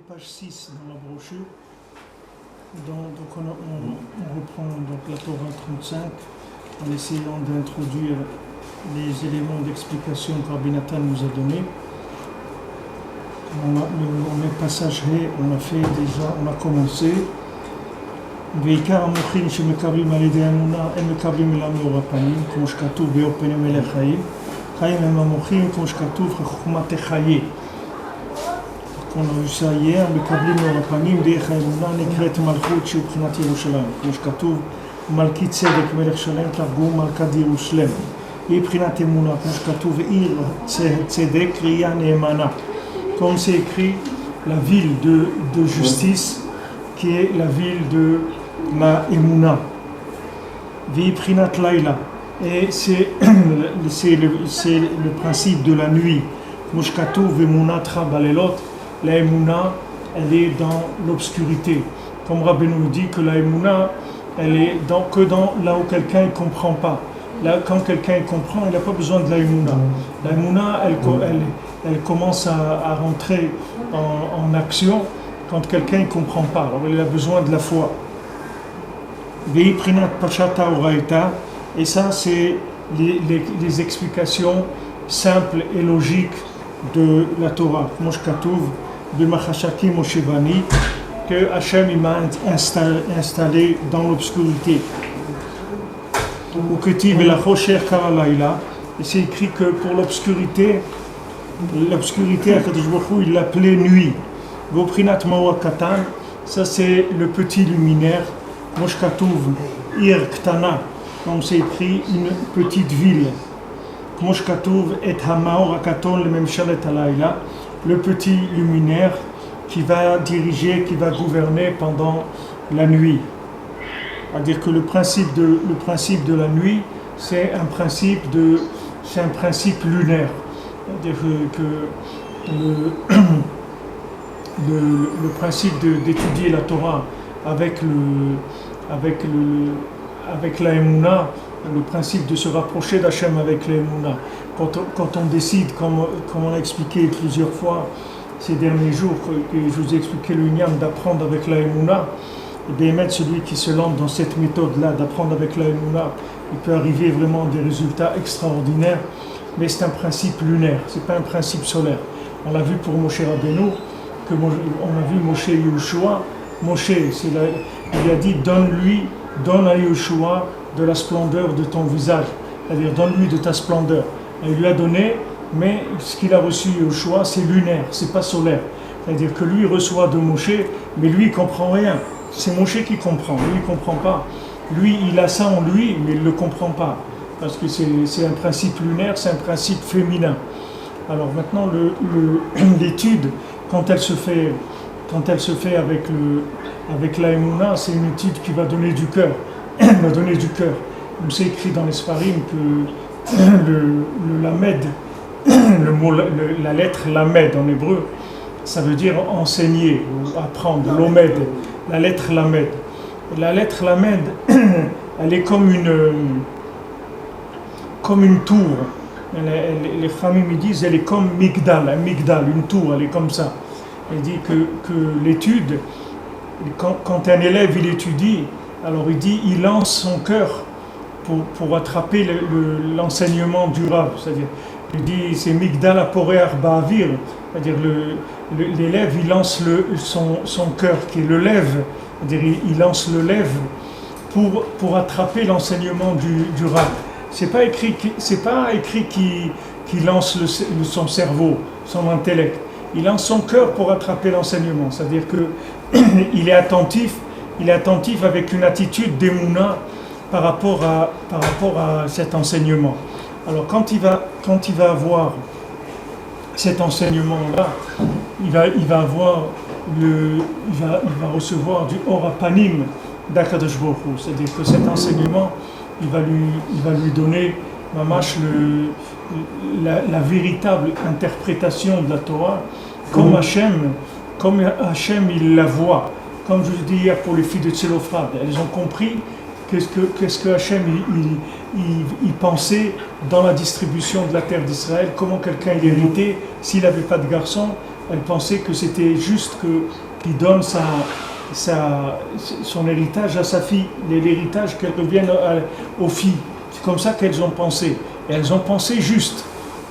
page 6 dans la brochure. Donc on reprend donc la Torah 35 en essayant d'introduire les éléments d'explication que Rabbi Nathan nous a donnés. On est passage He, on a fait déjà, on a commencé. בעיקר המוחים שמקבלים על ידי אמונה הם מקבלים אל מאור הפנים כמו שכתוב באור פנים אלה חיים. חיים הם המוחים כמו שכתוב חוכמה תחיה. On a vu ça hier, מקבלים מאור הפנים דרך האמונה נקראת מלכות שהוא בחינת ירושלים. כמו שכתוב מלכי צדק מלך שלם תרגום מלכת ירושלם. היא בחינת אמונה כמו שכתוב עיר צדק ראייה נאמנה. Comme c'est écrit la ville de justice qui est la ville de la Emouna. Viprinat Laila. Et c'est le principe de la nuit. Mushkatu Vemuna Trabalelot. La Emouna, elle est dans l'obscurité. Comme Rabbi nous dit que la Emouna, elle est que dans là où quelqu'un ne comprend pas. Là, quand quelqu'un comprend, il n'a pas besoin de la Emouna. La Emouna, elle commence à rentrer en action quand quelqu'un ne comprend pas. Alors il a besoin de la foi. Et ça, c'est les explications simples et logiques de la Torah. Que Hachem m'a installé dans l'obscurité. Et c'est écrit que pour l'obscurité, Akadosh Baruch Hu, il l'appelait nuit. Voprinat Maor Katan, ça c'est le petit luminaire. Moshkatuv Ir Ktana, comme c'est écrit une petite ville. Moshkatuv et Hamaor Akaton le Memshalet Alayla, le petit luminaire qui va diriger, qui va gouverner pendant la nuit. C'est-à-dire que le principe de la nuit, c'est un principe lunaire. C'est-à-dire que le principe d'étudier la Torah avec la Emouna, le principe de se rapprocher d'Hachem avec la Emouna. Quand on décide, comme on a expliqué plusieurs fois ces derniers jours, que je vous ai expliqué le Inyan d'apprendre avec la Emouna, et bien celui qui se lance dans cette méthode-là d'apprendre avec la Emouna, il peut arriver vraiment à des résultats extraordinaires, mais c'est un principe lunaire, c'est pas un principe solaire. On l'a vu pour Moshe Rabbeinu, on a vu Moshe Yehoshua. Moshe, il a dit donne à Yehoshua de la splendeur de ton visage, c'est-à-dire donne-lui de ta splendeur. Et il lui a donné, mais ce qu'il a reçu Yehoshua, c'est lunaire, c'est pas solaire. C'est-à-dire que lui reçoit de Moshe, mais lui il comprend rien. C'est Moshe qui comprend, lui il comprend pas. Lui il a ça en lui, mais il le comprend pas. Parce que c'est un principe lunaire, c'est un principe féminin. Alors maintenant, l'étude, quand elle se fait avec la Emouna, c'est une étude qui va donner du cœur. Va donner du cœur. Comme c'est écrit dans les Sfarim que le Lamed, la lettre Lamed en hébreu, ça veut dire enseigner ou apprendre, l'Omed, la lettre Lamed. La lettre Lamed, elle est comme une tour. Les familles me disent elle est comme Migdal, une tour, elle est comme ça. Il dit que l'étude, quand un élève il étudie, alors il lance son cœur pour attraper l'enseignement du Rav. C'est-à-dire, il dit c'est Migdal Aporé Arbaavir, c'est-à-dire l'élève il lance son cœur qui est le lève, c'est-à-dire il lance le lève pour attraper l'enseignement du Rav. C'est pas écrit qu'il lance son cerveau, son intellect. Il lance son cœur pour attraper l'enseignement. C'est-à-dire qu'il est attentif avec une attitude d'émouna par rapport à cet enseignement. Alors quand il va avoir cet enseignement-là, il va recevoir du orapanim d'Akadosh Baruch Hu. C'est-à-dire que cet enseignement, il va lui donner la véritable interprétation de la Torah comme Hachem il la voit. Comme je vous dis hier pour les filles de Tselophrad, elles ont compris qu'est-ce que Hachem il pensait dans la distribution de la terre d'Israël, comment quelqu'un il héritait s'il n'avait pas de garçon, elle pensait que c'était juste qu'il donne son héritage à sa fille, l'héritage qu'elle revienne aux filles. C'est comme ça qu'elles ont pensé. Et elles ont pensé juste.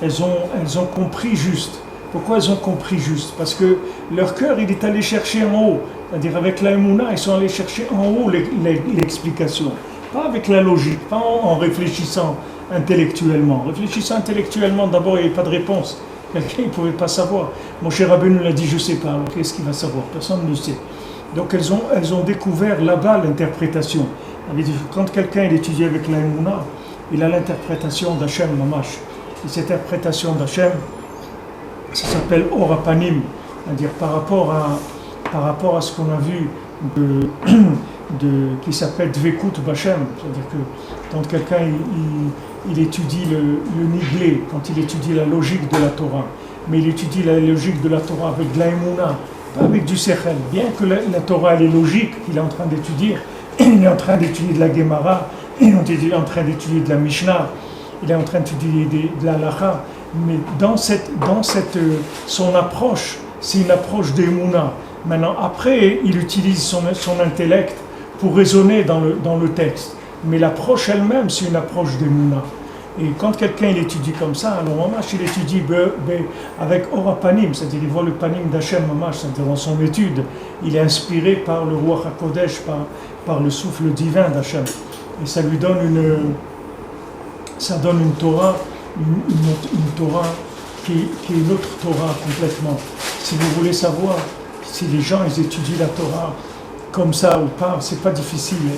Elles ont compris juste. Pourquoi elles ont compris juste? Parce que leur cœur, il est allé chercher en haut. C'est-à-dire avec la Emouna, ils sont allés chercher en haut l'explication. Pas avec la logique, pas en réfléchissant intellectuellement. Réfléchissant intellectuellement, d'abord, il n'y avait pas de réponse. Quelqu'un ne pouvait pas savoir. Mon cher Rabbeinu l'a dit, je ne sais pas. Alors qu'est-ce qu'il va savoir? Personne ne le sait. Donc elles ont découvert là-bas l'interprétation. Quand quelqu'un étudie avec la Emouna, il a l'interprétation d'Hachem Mamash. Et cette interprétation d'Hachem, ça s'appelle Orapanim, c'est-à-dire par rapport à ce qu'on a vu qui s'appelle Dvekut Bachem, c'est-à-dire que quand quelqu'un il étudie le niglé, quand il étudie la logique de la Torah, mais il étudie la logique de la Torah avec de la Emouna, pas avec du Sechel, bien que la Torah elle est logique qu'il est en train d'étudier, il est en train d'étudier de la Gemara, il est en train d'étudier de la Mishnah, il est en train d'étudier de la Halacha, mais dans son approche, c'est une approche d'Emouna. Maintenant, après, il utilise son intellect pour raisonner dans le texte. Mais l'approche elle-même, c'est une approche d'Emouna. Et quand quelqu'un il étudie comme ça, alors Mamash, il étudie avec Orapanim, c'est-à-dire il voit le panim d'Hachem Mamash, c'est-à-dire dans son étude, il est inspiré par le Ruach HaKodesh, par le souffle divin d'Hachem. Et ça lui donne une Torah, une Torah qui est une autre Torah complètement. Si vous voulez savoir si les gens ils étudient la Torah comme ça ou pas, c'est pas difficile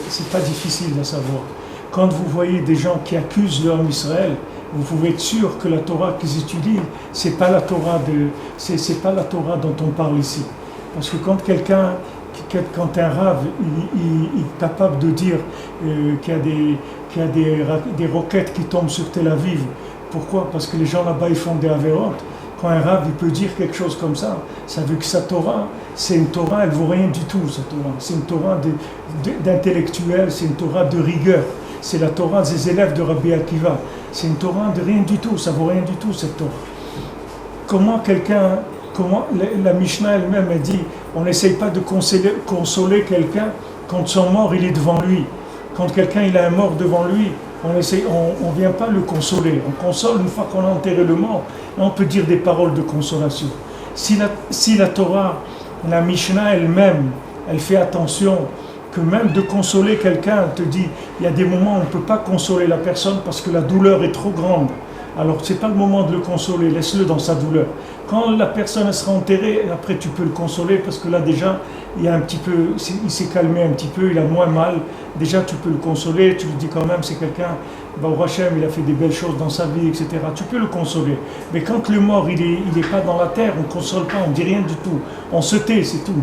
à savoir. Quand vous voyez des gens qui accusent le Ham Israël, vous pouvez être sûr que la Torah qu'ils étudient, c'est pas la Torah dont on parle ici. Parce que quand un rave il est capable de dire qu'il y a des roquettes qui tombent sur Tel Aviv, pourquoi? Parce que les gens là-bas ils font des avérotes. Quand un rave il peut dire quelque chose comme ça veut que sa Torah, c'est une Torah, elle ne vaut rien du tout, cette Torah. C'est une Torah d'intellectuel, c'est une Torah de rigueur. C'est la Torah des élèves de Rabbi Akiva. C'est une Torah de rien du tout, ça ne vaut rien du tout cette Torah. Comment la Mishnah elle-même a dit, on n'essaye pas de consoler quelqu'un quand son mort il est devant lui. Quand quelqu'un il a un mort devant lui, on ne vient pas le consoler. On console une fois qu'on a enterré le mort. Là, on peut dire des paroles de consolation. Si la Torah, la Mishnah elle-même, elle fait attention que même de consoler quelqu'un, elle te dit, il y a des moments où on ne peut pas consoler la personne parce que la douleur est trop grande. Alors, ce n'est pas le moment de le consoler, laisse-le dans sa douleur. Quand la personne elle sera enterrée, après tu peux le consoler parce que là déjà, il s'est calmé un petit peu, il a moins mal. Déjà tu peux le consoler, tu lui dis quand même, c'est quelqu'un, au Hachem, il a fait des belles choses dans sa vie, etc. Tu peux le consoler. Mais quand le mort, il est pas dans la terre, on ne console pas, on ne dit rien du tout. On se tait, c'est tout.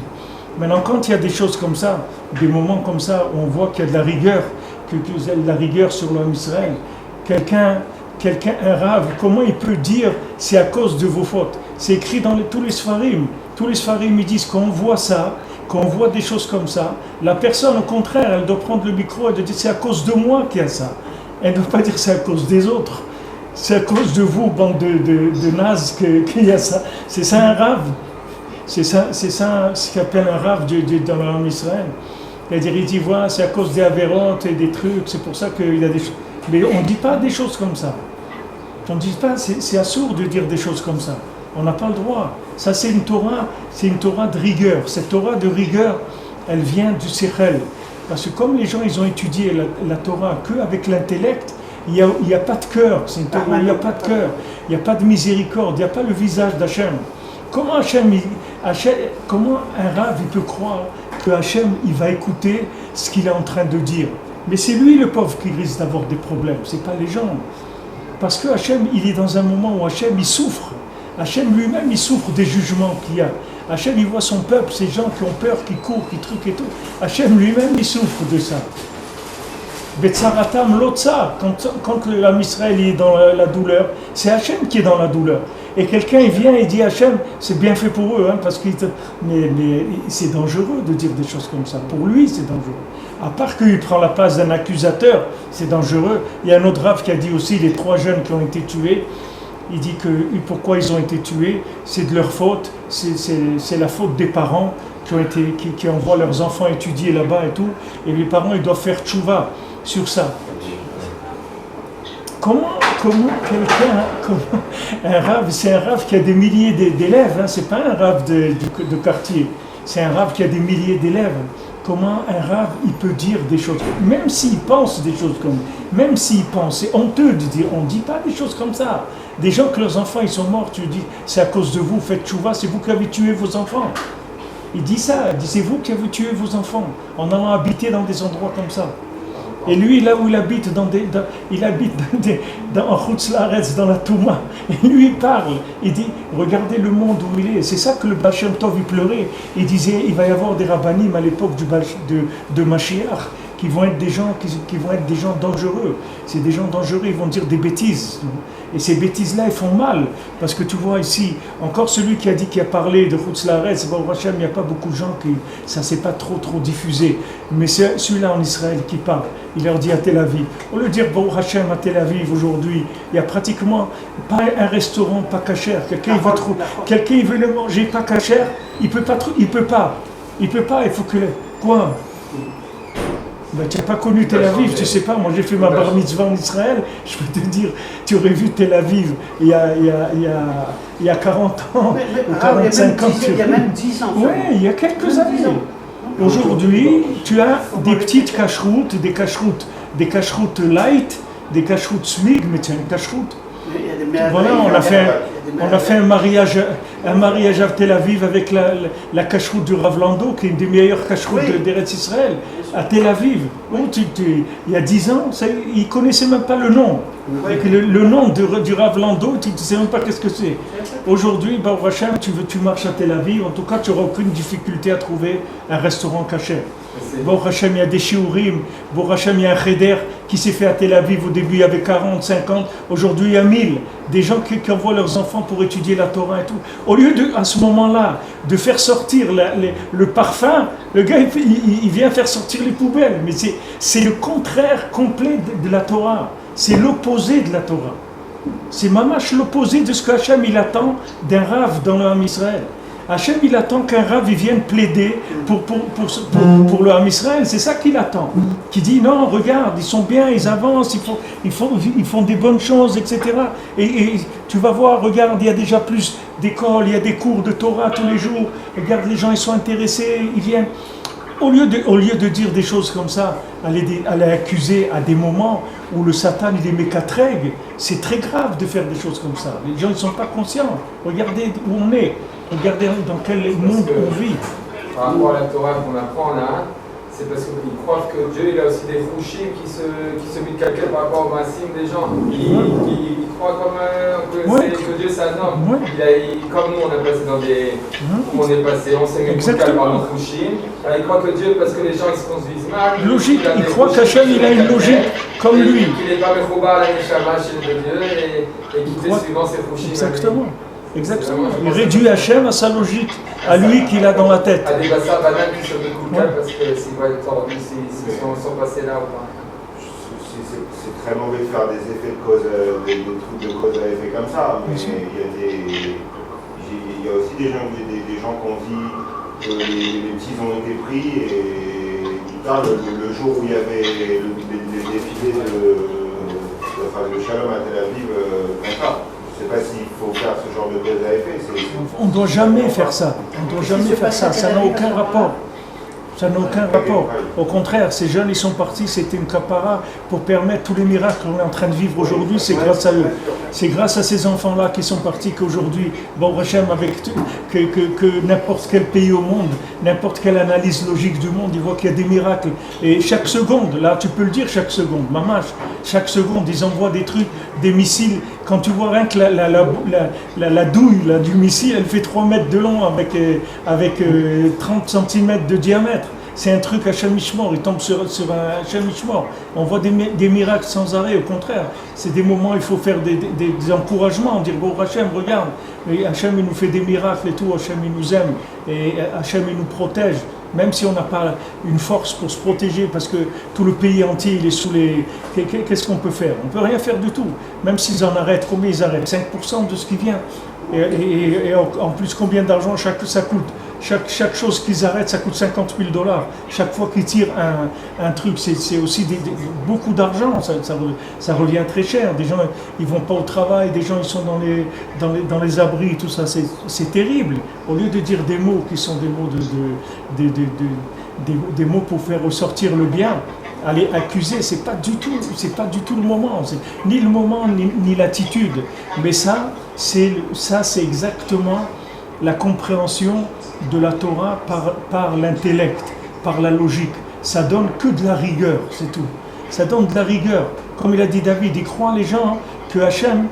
Maintenant, quand il y a des choses comme ça, des moments comme ça, où on voit qu'il y a de la rigueur, de la rigueur sur l'homme Israël, un rave, comment il peut dire c'est à cause de vos fautes? C'est écrit dans tous les Sfarim. Tous les Sfarim ils disent qu'on voit ça, qu'on voit des choses comme ça. La personne, au contraire, elle doit prendre le micro et de dire c'est à cause de moi qu'il y a ça. Elle ne doit pas dire c'est à cause des autres. C'est à cause de vous, bande de nazes, qu'il y a ça. C'est ça un rave. C'est ça ce qu'on appelle un rave dans l'homme Israël. C'est-à-dire, il dit voilà, c'est à cause des avérantes et des trucs, c'est pour ça qu'il y a des choses. Mais on ne dit pas des choses comme ça. On ne dit pas, c'est assourd de dire des choses comme ça. On n'a pas le droit. Ça, c'est une Torah de rigueur. Cette Torah de rigueur, elle vient du Sechel. Parce que comme les gens, ils ont étudié la Torah qu'avec l'intellect, il n'y a pas de cœur. C'est une Torah, il n'y a pas de cœur. Il n'y a pas de miséricorde. Il n'y a pas le visage d'Hachem. Comment un rave, il peut croire que Hachem, il va écouter ce qu'il est en train de dire? Mais c'est lui le pauvre qui risque d'avoir des problèmes, c'est pas les gens. Parce que Hachem, il est dans un moment où Hachem, il souffre. Hachem lui-même, il souffre des jugements qu'il y a. Hachem, il voit son peuple, ces gens qui ont peur, qui courent, qui truquent et tout. Hachem lui-même, il souffre de ça. Betsaratam lotsa, quand l'homme Israël est dans la douleur, c'est Hachem qui est dans la douleur. Et quelqu'un il vient et dit Hachem, c'est bien fait pour eux, parce mais c'est dangereux de dire des choses comme ça. Pour lui, c'est dangereux. À part qu'il prend la place d'un accusateur, c'est dangereux. Il y a un autre rave qui a dit aussi les 3 jeunes qui ont été tués. Il dit que pourquoi ils ont été tués, c'est de leur faute, c'est la faute des parents qui envoient leurs enfants étudier là-bas et tout, et les parents ils doivent faire tchouva sur ça. Comment un rave, c'est un rave qui a des milliers d'élèves, hein, c'est pas un rave de quartier, c'est un rave qui a des milliers d'élèves. Comment un rave, il peut dire des choses, même s'il pense des choses comme, même s'il pense, c'est honteux de dire, on ne dit pas des choses comme ça. Des gens que leurs enfants, ils sont morts, tu dis, c'est à cause de vous, faites tchouva, c'est vous qui avez tué vos enfants. Il dit ça, il dit, c'est vous qui avez tué vos enfants, en allant habiter dans des endroits comme ça. Et lui, là où il habite, en Chutz La'aretz, dans la Touma, et lui il parle, il dit, regardez le monde où il est. C'est ça que le Baal Shem Tov, il pleurait. Il disait, il va y avoir des rabbinim à l'époque de Mashiach, qui vont être des gens qui vont être des gens dangereux. C'est des gens dangereux, ils vont dire des bêtises. Et ces bêtises-là, elles font mal. Parce que tu vois ici, encore celui qui a parlé de Chutz La'aretz, il n'y a pas beaucoup de gens qui... Ça ne s'est pas trop diffusé. Mais c'est celui-là en Israël qui parle. Il leur dit à Tel Aviv. Au lieu de dire Baruch Hashem à Tel Aviv aujourd'hui, il y a pratiquement pas un restaurant pas kasher. Quelqu'un il veut le manger pas kasher, il peut pas. Il faut que... Quoi? Ben, tu n'as pas connu Tel Aviv, tu ne sais pas. Moi, j'ai fait ma bar mitzvah en Israël. Je peux te dire, tu aurais vu Tel Aviv il y a 40 ans, ou 45 ans. Il y a même 10 ans. Oui, il y a quelques années. Aujourd'hui, tu as des petites cacheroutes, des cacheroutes light, des cacheroutes smig, mais tu as une cacheroute. Voilà, on a fait un mariage à Tel Aviv avec la cacheroute du Rav Lando, qui est une des meilleures cacheroutes d'Eretz Israël, à Tel Aviv. Il y a 10 ans, ils ne connaissaient même pas le nom. Le nom du Rav Lando, tu ne sais même pas qu'est-ce que c'est. Aujourd'hui, Baruch Hashem, tu marches à Tel Aviv, en tout cas, tu n'auras aucune difficulté à trouver un restaurant kasher. Baruch Hashem, il y a des shiurim. Baruch Hashem, il y a un cheder qui s'est fait à Tel Aviv. Au début, il y avait 40, 50. Aujourd'hui, il y a 1000. Des gens qui envoient leurs enfants pour étudier la Torah et tout. Au lieu à ce moment-là, de faire sortir le parfum, le gars, il vient faire sortir les poubelles. Mais c'est le contraire complet de la Torah. C'est l'opposé de la Torah. C'est mamash l'opposé de ce que Hachem il attend d'un rave dans le Ham Israël. Hachem il attend qu'un rave il vienne plaider pour le Ham Israël. C'est ça qu'il attend. Qui dit non, regarde, ils sont bien, ils avancent, ils font des bonnes choses, etc. Et tu vas voir, regarde, il y a déjà plus d'écoles, il y a des cours de Torah tous les jours. Regarde, les gens ils sont intéressés, ils viennent. Au lieu de dire des choses comme ça, aller accuser à des moments où le Satan il est mécatrègue, c'est très grave de faire des choses comme ça. Les gens ne sont pas conscients. Regardez où on est, regardez dans quel monde on vit. Par rapport à la Torah qu'on apprend là, c'est parce qu'ils croient que Dieu il a aussi des rouchim qui se mettent calqués par rapport au massim des gens. Ils croient que Dieu c'est un homme. Comme nous on est passé dans des... on s'est mis calqués par notre rouchim. Ils croient que Dieu, parce que les gens ils se construisent mal. Logique, ils croient qu'Hachem il a une logique comme lui. Qu'il n'est pas Mechouba à la Neshama chez Dieu et qu'il fait suivant ses rouchim. Exactement. Exactement. Il réduit Hachem à sa logique, à lui qu'il a dans la tête. À des bassins banals qui sont de Kouka parce que s'ils sont passés là ou pas. C'est très mauvais de faire des effets de cause, des trucs de cause à effet comme ça, mais il y a aussi des gens qui ont dit que les petits ont été pris et plus tard, le jour où il y avait le défilé de Shalom à Tel Aviv, comme ça. Je ne sais pas s'il faut faire ce genre de cause à effet. On ne doit jamais faire ça. On doit jamais faire ça. Ça n'a aucun rapport. Ça n'a aucun rapport. Au contraire, ces jeunes, ils sont partis, c'était une capara pour permettre tous les miracles qu'on est en train de vivre aujourd'hui, c'est grâce à eux. C'est grâce à ces enfants-là qui sont partis qu'aujourd'hui, bon, Hachem, avec que n'importe quel pays au monde, n'importe quelle analyse logique du monde, il voit qu'il y a des miracles. Et chaque seconde, là tu peux le dire chaque seconde, mamache, chaque seconde, ils envoient des trucs, des missiles. Quand tu vois rien que la douille là, du missile, elle fait 3 mètres de long avec 30 cm de diamètre. c'est un truc Hachem Mishmor, il tombe sur un Hachem Mishmor. On voit des miracles sans arrêt, au contraire. C'est des moments où il faut faire des encouragements, dire bon Hachem, regarde, Hachem il nous fait des miracles et tout, Hachem il nous aime, et Hachem il nous protège. Même si on n'a pas une force pour se protéger, parce que tout le pays entier il est sous les... Qu'est-ce qu'on peut faire? On ne peut rien faire du tout. Même s'ils en arrêtent, combien ils arrêtent? 5% de ce qui vient. Et en plus, combien d'argent ça coûte? Chaque chose qu'ils arrêtent, ça coûte $50 000. Chaque fois qu'ils tirent un truc, c'est aussi beaucoup d'argent. Ça revient très cher. Des gens, ils vont pas au travail. Des gens, ils sont dans les abris. Tout ça, c'est terrible. Au lieu de dire des mots qui sont des mots des mots pour faire ressortir le bien, aller accuser, c'est pas du tout le moment. Ni le moment, ni l'attitude. Mais ça, c'est exactement la compréhension de la Torah par l'intellect, par la logique. Ça donne que de la rigueur, c'est tout. Ça donne de la rigueur. Comme il a dit David, il croit les gens que Hachem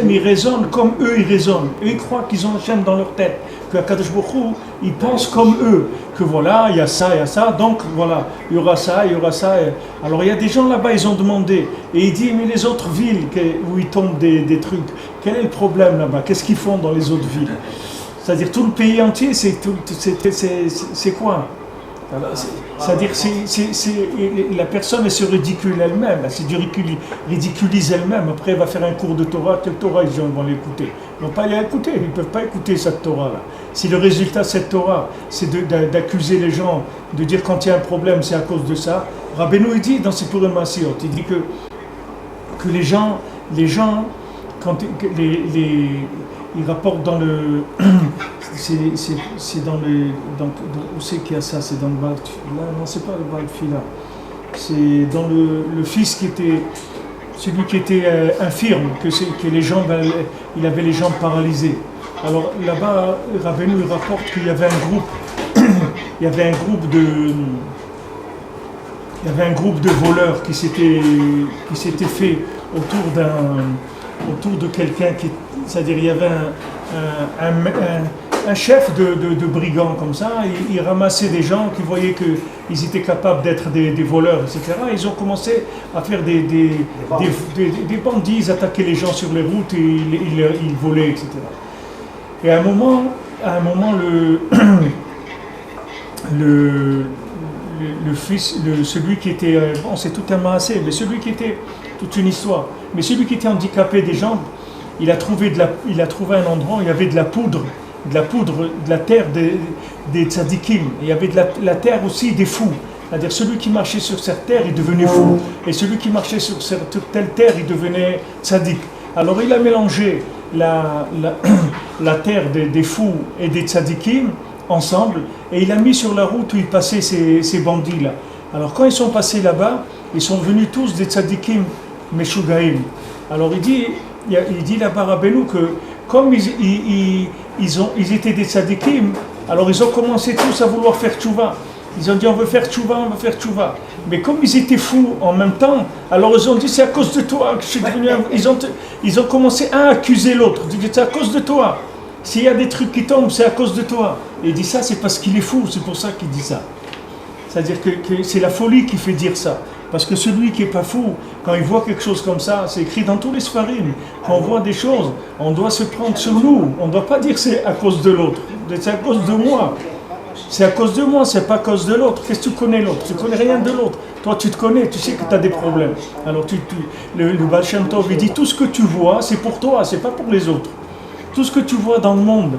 il raisonne comme eux ils raisonnent. Eux ils croient qu'ils ont Hachem dans leur tête. Que Akadosh Baruch Hu, ils pensent comme eux. Que voilà, il y a ça, donc voilà, il y aura ça. Alors il y a des gens là-bas, ils ont demandé. Et il dit, mais les autres villes où ils tombent des trucs, quel est le problème là-bas? Qu'est-ce qu'ils font dans les autres villes? C'est-à-dire tout le pays entier, c'est quoi? C'est-à-dire la personne elle se ridicule elle-même, elle se ridiculise elle-même. Après elle va faire un cours de Torah. Quelle Torah les gens vont l'écouter? Ils ne vont pas l'écouter, ils ne peuvent pas écouter cette Torah-là. Si le résultat de cette Torah, c'est d'accuser les gens, de dire quand il y a un problème, c'est à cause de ça. Rabbeinu il dit dans ses Purim Masiot, il dit que les gens quand il rapporte dans le c'est dans le où c'est qu'il y a ça, c'est dans le Baal là, non c'est pas le Baal Fila, c'est dans le fils qui était celui qui était infirme, que les jambes, il avait les jambes paralysées. Alors là-bas Rabbeinu il rapporte qu'il y avait un groupe de voleurs qui s'était fait autour de quelqu'un c'est-à-dire il y avait un chef de brigands comme ça, il ramassait des gens qui voyaient qu'ils étaient capables d'être des voleurs, etc. Ils ont commencé à faire des bandits, ils attaquaient les gens sur les routes et ils volaient, etc. Et à un moment le fils, celui qui était, bon c'est tout un maassé, mais celui qui était, toute une histoire, mais celui qui était handicapé des jambes, il a trouvé un endroit où il y avait de la poudre, de la terre des tzadikim. Il y avait de la terre aussi des fous. C'est-à-dire celui qui marchait sur cette terre, il devenait fou. Et celui qui marchait sur telle terre, il devenait tzadik. Alors il a mélangé la terre des fous et des tzadikim ensemble, et il a mis sur la route où ils passaient ces bandits-là. Alors quand ils sont passés là-bas, ils sont devenus tous des tzadikim meshugaim. Alors il dit là-bas Rabbeinu que comme ils étaient des tzadikim, alors ils ont commencé tous à vouloir faire tchouva. Ils ont dit on veut faire tchouva. Mais comme ils étaient fous en même temps, alors ils ont dit c'est à cause de toi que je suis devenu... Ils ont commencé à accuser l'autre. Ils disent c'est à cause de toi. S'il y a des trucs qui tombent, c'est à cause de toi. Et il dit ça, c'est parce qu'il est fou, c'est pour ça qu'il dit ça. C'est-à-dire que c'est la folie qui fait dire ça. Parce que celui qui n'est pas fou, quand il voit quelque chose comme ça, c'est écrit dans tous les sfarim, quand on voit des choses, on doit se prendre sur nous. On ne doit pas dire c'est à cause de l'autre. C'est à cause de moi. C'est à cause de moi, c'est pas à cause de l'autre. Qu'est-ce que tu connais l'autre? Tu ne connais rien de l'autre. Toi, tu te connais, tu sais que tu as des problèmes. Alors le Baal Shem Tov, il dit tout ce que tu vois, c'est pour toi, c'est pas pour les autres. Tout ce que tu vois dans le monde,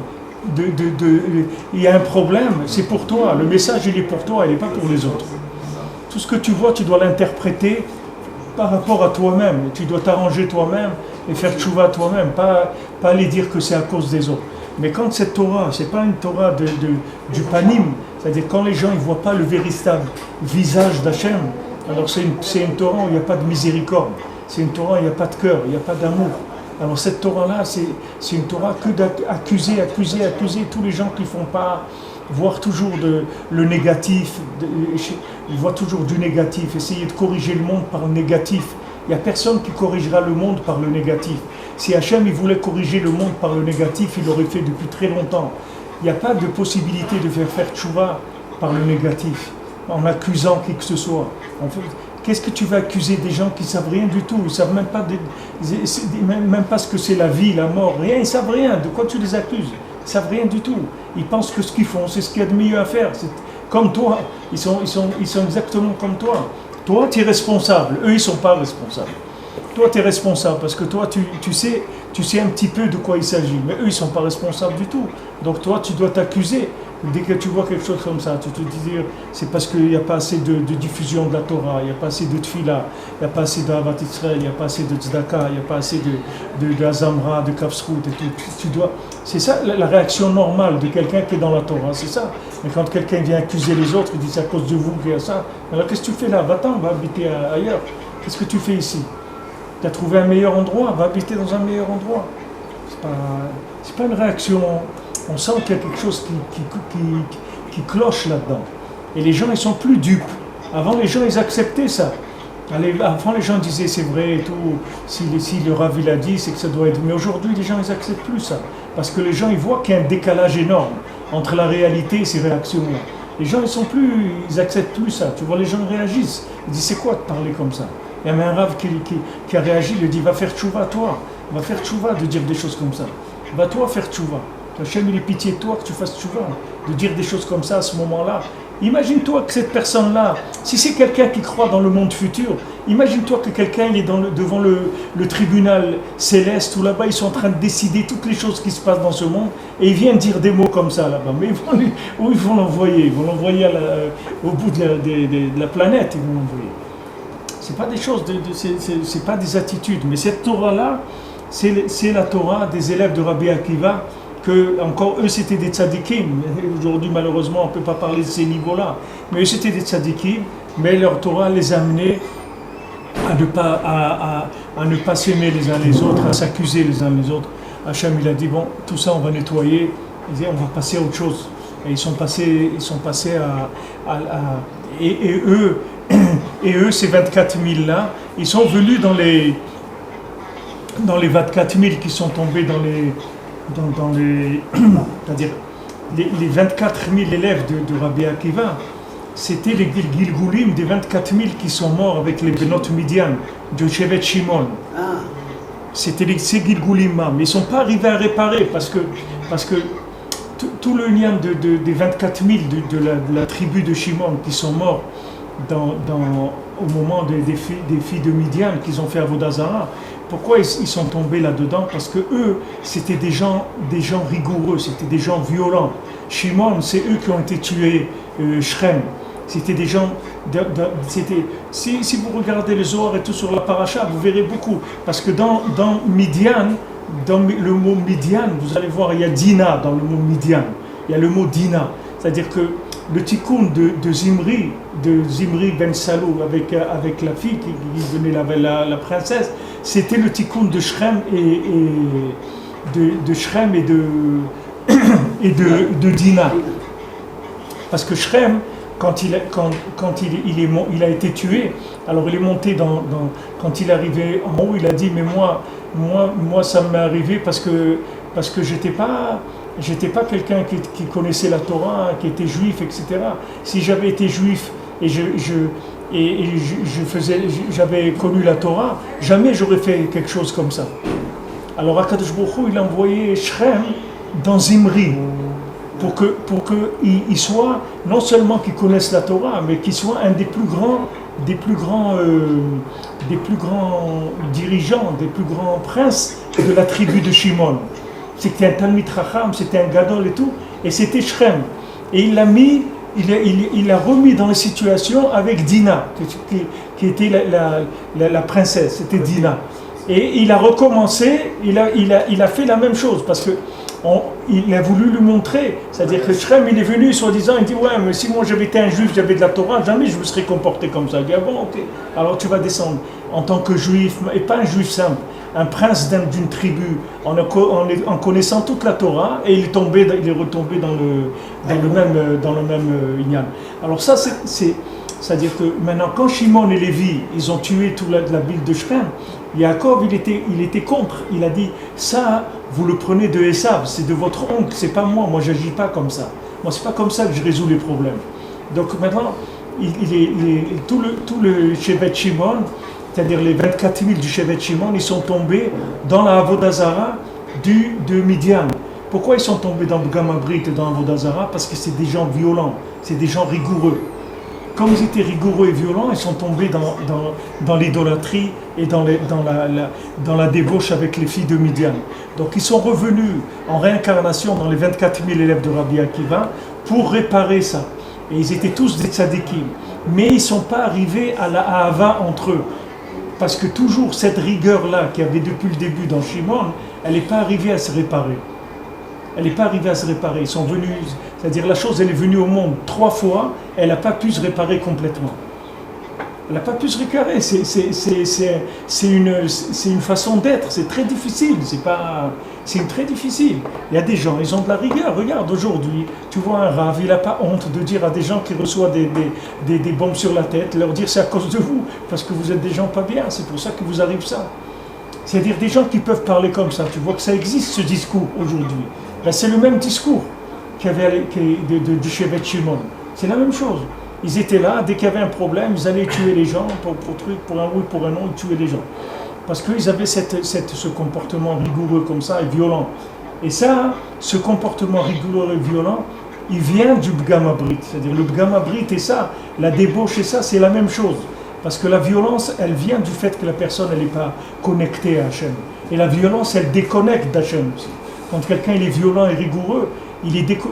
il y a un problème, c'est pour toi. Le message, il est pour toi, il n'est pas pour les autres. Tout ce que tu vois, tu dois l'interpréter par rapport à toi-même. Tu dois t'arranger toi-même et faire tchouva toi-même, pas aller dire que c'est à cause des autres. Mais quand cette Torah, c'est pas une Torah du panim, c'est-à-dire quand les gens ne voient pas le véritable visage d'Hachem, alors c'est une Torah où il n'y a pas de miséricorde, c'est une Torah où il n'y a pas de cœur, il n'y a pas d'amour. Alors cette Torah-là, c'est une Torah que d'accuser tous les gens qui ne font pas voir toujours le négatif, ils voient toujours du négatif, essayer de corriger le monde par le négatif. Il n'y a personne qui corrigera le monde par le négatif. Si Hachem il voulait corriger le monde par le négatif, il l'aurait fait depuis très longtemps. Il n'y a pas de possibilité de faire tchouva par le négatif, en accusant qui que ce soit. En fait, qu'est-ce que tu vas accuser des gens qui ne savent rien du tout? Ils ne savent même pas ce que c'est la vie, la mort, rien, ils ne savent rien. De quoi tu les accuses? Ils ne savent rien du tout. Ils pensent que ce qu'ils font, c'est ce qu'il y a de mieux à faire. C'est comme toi, ils sont exactement comme toi. Toi, tu es responsable, eux, ils ne sont pas responsables. Toi, tu es responsable parce que toi, tu sais un petit peu de quoi il s'agit, mais eux, ils ne sont pas responsables du tout. Donc toi, tu dois t'accuser. Dès que tu vois quelque chose comme ça, tu te dis, c'est parce qu'il n'y a pas assez de diffusion de la Torah, il n'y a pas assez de tfila, il n'y a pas assez d'Avat Israël, il n'y a pas assez de tzedaka, il n'y a pas assez de Azamra, de Kafsrout et tout. C'est ça la réaction normale de quelqu'un qui est dans la Torah, c'est ça. Mais quand quelqu'un vient accuser les autres, il dit c'est à cause de vous qu'il y a ça. Alors qu'est-ce que tu fais là? Va-t'en, va habiter ailleurs. Qu'est-ce que tu fais ici? Tu as trouvé un meilleur endroit, va habiter dans un meilleur endroit. C'est pas une réaction. On sent qu'il y a quelque chose qui cloche là-dedans. Et les gens, ils sont plus dupes. Avant, les gens, ils acceptaient ça. Avant, les gens disaient c'est vrai et tout. Si le Rav il a dit, c'est que ça doit être. Mais aujourd'hui, les gens, ils acceptent plus ça. Parce que les gens, ils voient qu'il y a un décalage énorme entre la réalité et ces réactions-là. Les gens, ils acceptent plus ça. Tu vois, les gens réagissent. Ils disent c'est quoi de parler comme ça? Il y a même un Rav qui a réagi, il lui dit va faire tchouva, toi. Va faire tchouva de dire des choses comme ça. Va toi faire tchouva. Hachem, il est pitié de toi que tu fasses tchouva, de dire des choses comme ça à ce moment-là. Imagine-toi que cette personne-là, si c'est quelqu'un qui croit dans le monde futur, imagine-toi que quelqu'un il est devant le tribunal céleste où là-bas ils sont en train de décider toutes les choses qui se passent dans ce monde et il vient dire des mots comme ça là-bas. Mais où ils vont l'envoyer? Ils vont l'envoyer au bout de la planète, ils vont l'envoyer. C'est pas des choses, c'est pas des attitudes. Mais cette Torah-là, c'est la Torah des élèves de Rabbi Akiva. Que encore eux c'était des tzadikim. Aujourd'hui malheureusement on ne peut pas parler de ces niveaux-là, mais eux c'était des tzadikim, mais leur Torah les a amenés à ne pas s'aimer les uns les autres, à s'accuser les uns les autres. Hachem il a dit bon, tout ça on va nettoyer, on va passer à autre chose. Et ils sont passés et eux ces 24 000 là, ils sont venus dans les 24 000 qui sont tombés c'est-à-dire les 24 000 élèves de Rabbi Akiva, c'était les Gilgulim des 24 000 qui sont morts avec les Benot Midian de Shevet Shimon. C'était ces Gilgulim-là, mais ils ne sont pas arrivés à réparer parce que tout le lien des 24 000 de la tribu de Shimon qui sont morts au moment des filles de Midian qu'ils ont fait Avodah Zarah. Pourquoi ils sont tombés là-dedans? Parce que eux, c'était des gens rigoureux, c'était des gens violents. Shimon, c'est eux qui ont été tués, Shrem. C'était des gens... Si vous regardez les Zohar et tout sur la paracha, vous verrez beaucoup. Parce que dans Midian, dans le mot Midian, vous allez voir, il y a Dina dans le mot Midian. Il y a le mot Dina. C'est-à-dire que le tikkun de Zimri ben Salou avec la fille qui venait la princesse, c'était le tikkun de Shrem de Shrem et de Dina. Parce que Shrem, quand il a été tué, alors il est monté quand il est arrivé en haut, il a dit mais moi ça m'est arrivé parce que j'étais pas quelqu'un qui connaissait la Torah, qui était juif, etc. Si j'avais été juif et j'avais connu la Torah, jamais j'aurais fait quelque chose comme ça. Alors Akadosh Baruch Hu, il a envoyé Shrem dans Zimri pour qu'il soit, non seulement qu'il connaisse la Torah, mais qu'il soit un des plus grands dirigeants, des plus grands princes de la tribu de Shimon. C'était un Talmid Chacham, c'était un Gadol et tout, et c'était Shrem. Et il l'a remis dans la situation avec Dina, qui était la princesse, c'était Dina. Et il a recommencé, il a fait la même chose, parce que il a voulu lui montrer, c'est-à-dire que Shrem, il est venu soi-disant, il dit ouais, mais si moi j'avais été un juif, j'avais de la Torah, jamais je me serais comporté comme ça. Il dit ah bon, ok, alors tu vas descendre en tant que juif, et pas un juif simple, un prince d'une tribu, en connaissant toute la Torah, et il est retombé dans le même Inyan. Alors ça, c'est-à-dire que maintenant, quand Shimon et Lévi, ils ont tué toute la ville de Shrem, Yaakov, il était contre. Il a dit, ça, vous le prenez de Esav, c'est de votre oncle, c'est pas moi. Moi, j'agis pas comme ça. Moi, c'est pas comme ça que je résous les problèmes. Donc maintenant, tout le Shevet Shimon, c'est-à-dire les 24 000 du Shevet Shimon, ils sont tombés dans la Avodah Zara de Midian. Pourquoi ils sont tombés dans le Gamabrit et dans l'Avodah Zara? Parce que c'est des gens violents, c'est des gens rigoureux. Comme ils étaient rigoureux et violents, ils sont tombés dans l'idolâtrie et dans la débauche avec les filles de Midian. Donc ils sont revenus en réincarnation dans les 24 000 élèves de Rabbi Akiva pour réparer ça. Et ils étaient tous des tzadikim. Mais ils ne sont pas arrivés à la Ahava entre eux. Parce que toujours cette rigueur-là qu'il y avait depuis le début dans Shimon, elle n'est pas arrivée à se réparer. Elle n'est pas arrivée à se réparer. Ils sont venus, c'est-à-dire la chose, elle est venue au monde 3 fois, elle n'a pas pu se réparer complètement. Elle n'a pas pu se réparer. C'est une façon d'être. C'est très difficile. C'est très difficile. Il y a des gens, ils ont de la rigueur. Regarde, aujourd'hui, tu vois un rave, il n'a pas honte de dire à des gens qui reçoivent des bombes sur la tête, leur dire c'est à cause de vous, parce que vous êtes des gens pas bien, c'est pour ça que vous arrive ça. C'est-à-dire des gens qui peuvent parler comme ça. Tu vois que ça existe, ce discours, aujourd'hui. Ben, c'est le même discours qu'il y avait du Shevet Shimon. C'est la même chose. Ils étaient là, dès qu'il y avait un problème, ils allaient tuer les gens, pour un oui, pour un non, ils tuaient les gens. Parce qu'ils avaient ce comportement rigoureux comme ça et violent. Et ça, ce comportement rigoureux et violent, il vient du Bgamabrit. C'est-à-dire le Bgamabrit et ça, la débauche et ça, c'est la même chose. Parce que la violence, elle vient du fait que la personne, elle n'est pas connectée à Hachem. Et la violence, elle déconnecte d'Hachem aussi. Quand quelqu'un il est violent et rigoureux,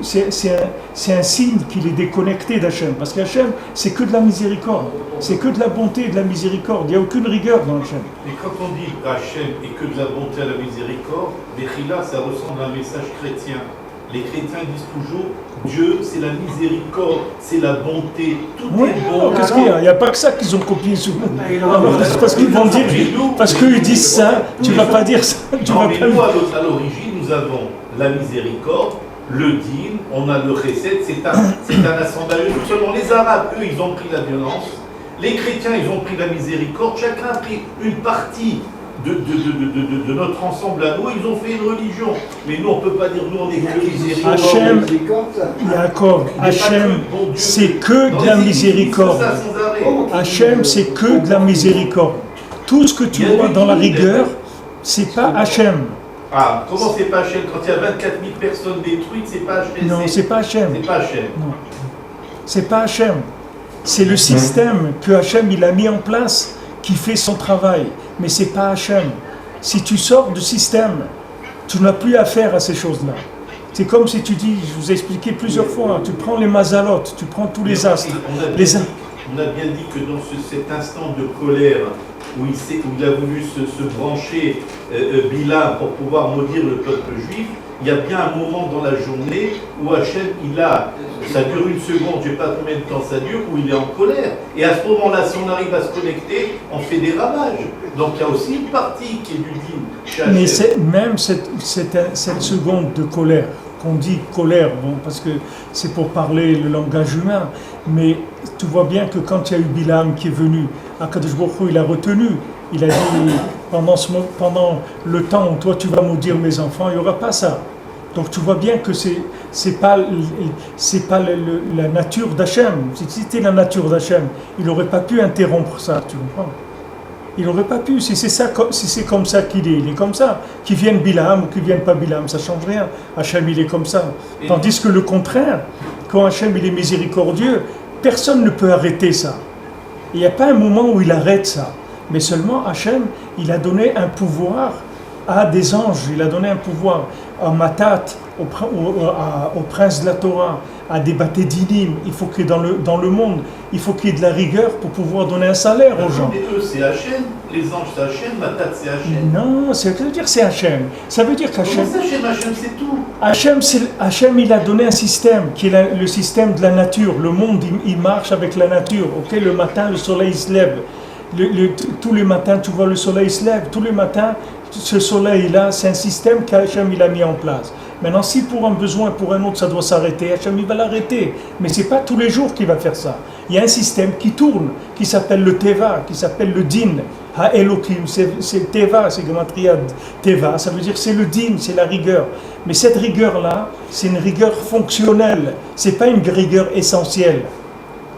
c'est un signe qu'il est déconnecté d'Hachem. Parce qu'Hachem, c'est que de la miséricorde. C'est que de la bonté et de la miséricorde. Il n'y a aucune rigueur dans Hachem. Et quand on dit Hachem et que de la bonté et de la miséricorde, Bechila, ça ressemble à un message chrétien. Les chrétiens disent toujours Dieu, c'est la miséricorde, c'est la bonté, tout est bon. Qu'est-ce qu'il y a? Il n'y a pas que ça qu'ils ont copié sur nous. Parce qu'ils vont dire, parce qu'ils disent ça, tu ne vas pas dire ça. Mais nous, à l'origine, nous avons la miséricorde, le din, on a le chesed, c'est un assemblage. Seulement les Arabes, eux, ils ont pris la violence. Les chrétiens, ils ont pris la miséricorde. Chacun a pris une partie de notre ensemble à nous, ils ont fait une religion. Mais nous, on ne peut pas dire, nous, on est que miséricorde. Hachem, Yaakov, Hachem, c'est que de la miséricorde. Hachem, c'est que de la miséricorde. Tout ce que tu vois dans la rigueur, c'est pas Hachem. Ah, comment c'est pas Hachem? Quand il y a 24 000 personnes détruites, c'est pas Hachem? Non, c'est pas Hachem. C'est pas Hachem. Non. C'est pas Hachem. C'est le système que Hachem il a mis en place qui fait son travail. Mais c'est pas Hachem. Si tu sors du système, tu n'as plus affaire à ces choses-là. C'est comme si tu dis, je vous ai expliqué plusieurs fois, tu prends les mazalotes, tu prends tous les astres. On a bien dit que dans cet instant de colère, où il a voulu se brancher Bilam pour pouvoir maudire le peuple juif, il y a bien un moment dans la journée où Hachem, ça dure une seconde, je ne sais pas combien de temps ça dure, où il est en colère. Et à ce moment-là, si on arrive à se connecter, on fait des ravages. Donc il y a aussi une partie qui est du din. Mais même cette seconde de colère, qu'on dit colère, bon, parce que c'est pour parler le langage humain, mais tu vois bien que quand il y a eu Bilam qui est venu, Akadosh Baruch Hu, il a retenu, il a dit pendant le temps où toi tu vas maudire mes enfants, il n'y aura pas ça. Donc tu vois bien que c'est pas la nature d'Hachem. Si c'était la nature d'Hachem, il n'aurait pas pu interrompre ça, tu comprends? Il n'aurait pas pu, si c'est comme ça qu'il est, il est comme ça. Qu'il vienne Bilam ou qu'il vienne pas Bilam, ça ne change rien. Hachem, il est comme ça. Tandis que le contraire, quand Hachem, il est miséricordieux, personne ne peut arrêter ça. Il n'y a pas un moment où il arrête ça. Mais seulement Hachem, il a donné un pouvoir à des anges, il a donné un pouvoir à Matat, au prince de la Torah, à des batédinim. Il faut qu'il y ait dans le monde, il faut qu'il y ait de la rigueur pour pouvoir donner un salaire aux gens. Mais eux, c'est Hachem, les anges c'est Hachem, Matat c'est Hachem. Non, ça veut dire c'est Hachem. Ça veut dire qu'Hachem. Hachem, c'est tout. Hachem, il a donné un système qui est le système de la nature. Le monde, il marche avec la nature. Okay? Le matin, le soleil se lève. Tous les matins, tu vois, le soleil se lève. Tous les matins, ce soleil-là, c'est un système qu'Hachem il a mis en place. Maintenant, si pour un besoin, pour un autre, ça doit s'arrêter, Hachem il va l'arrêter. Mais ce n'est pas tous les jours qu'il va faire ça. Il y a un système qui tourne, qui s'appelle le Teva, qui s'appelle le Din. Ha-Elokim, c'est Teva, c'est Gematria Teva, ça veut dire c'est le Din, c'est la rigueur. Mais cette rigueur-là, c'est une rigueur fonctionnelle, ce n'est pas une rigueur essentielle.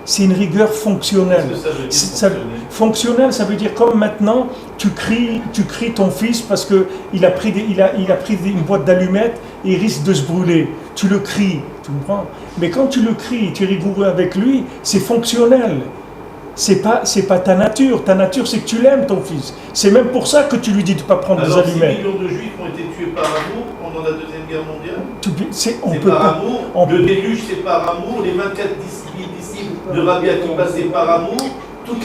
c'est une rigueur fonctionnelle. Qu'est-ce que ça veut dire, Fonctionnelle, ça veut dire comme maintenant, tu cries ton fils parce qu'il a pris une boîte d'allumettes et il risque de se brûler. Tu le cries, tu comprends? Mais quand tu le cries, tu es rigoureux avec lui, c'est fonctionnel. C'est pas ta nature. Ta nature, c'est que tu l'aimes, ton fils. C'est même pour ça que tu lui dis de ne pas prendre des allumettes. 6 millions de juifs ont été tués par amour pendant la Deuxième Guerre mondiale. C'est peut par pas, amour. Le déluge, c'est par amour. Les 24 disciples de Rabbi Akiva, c'est par amour. Toutes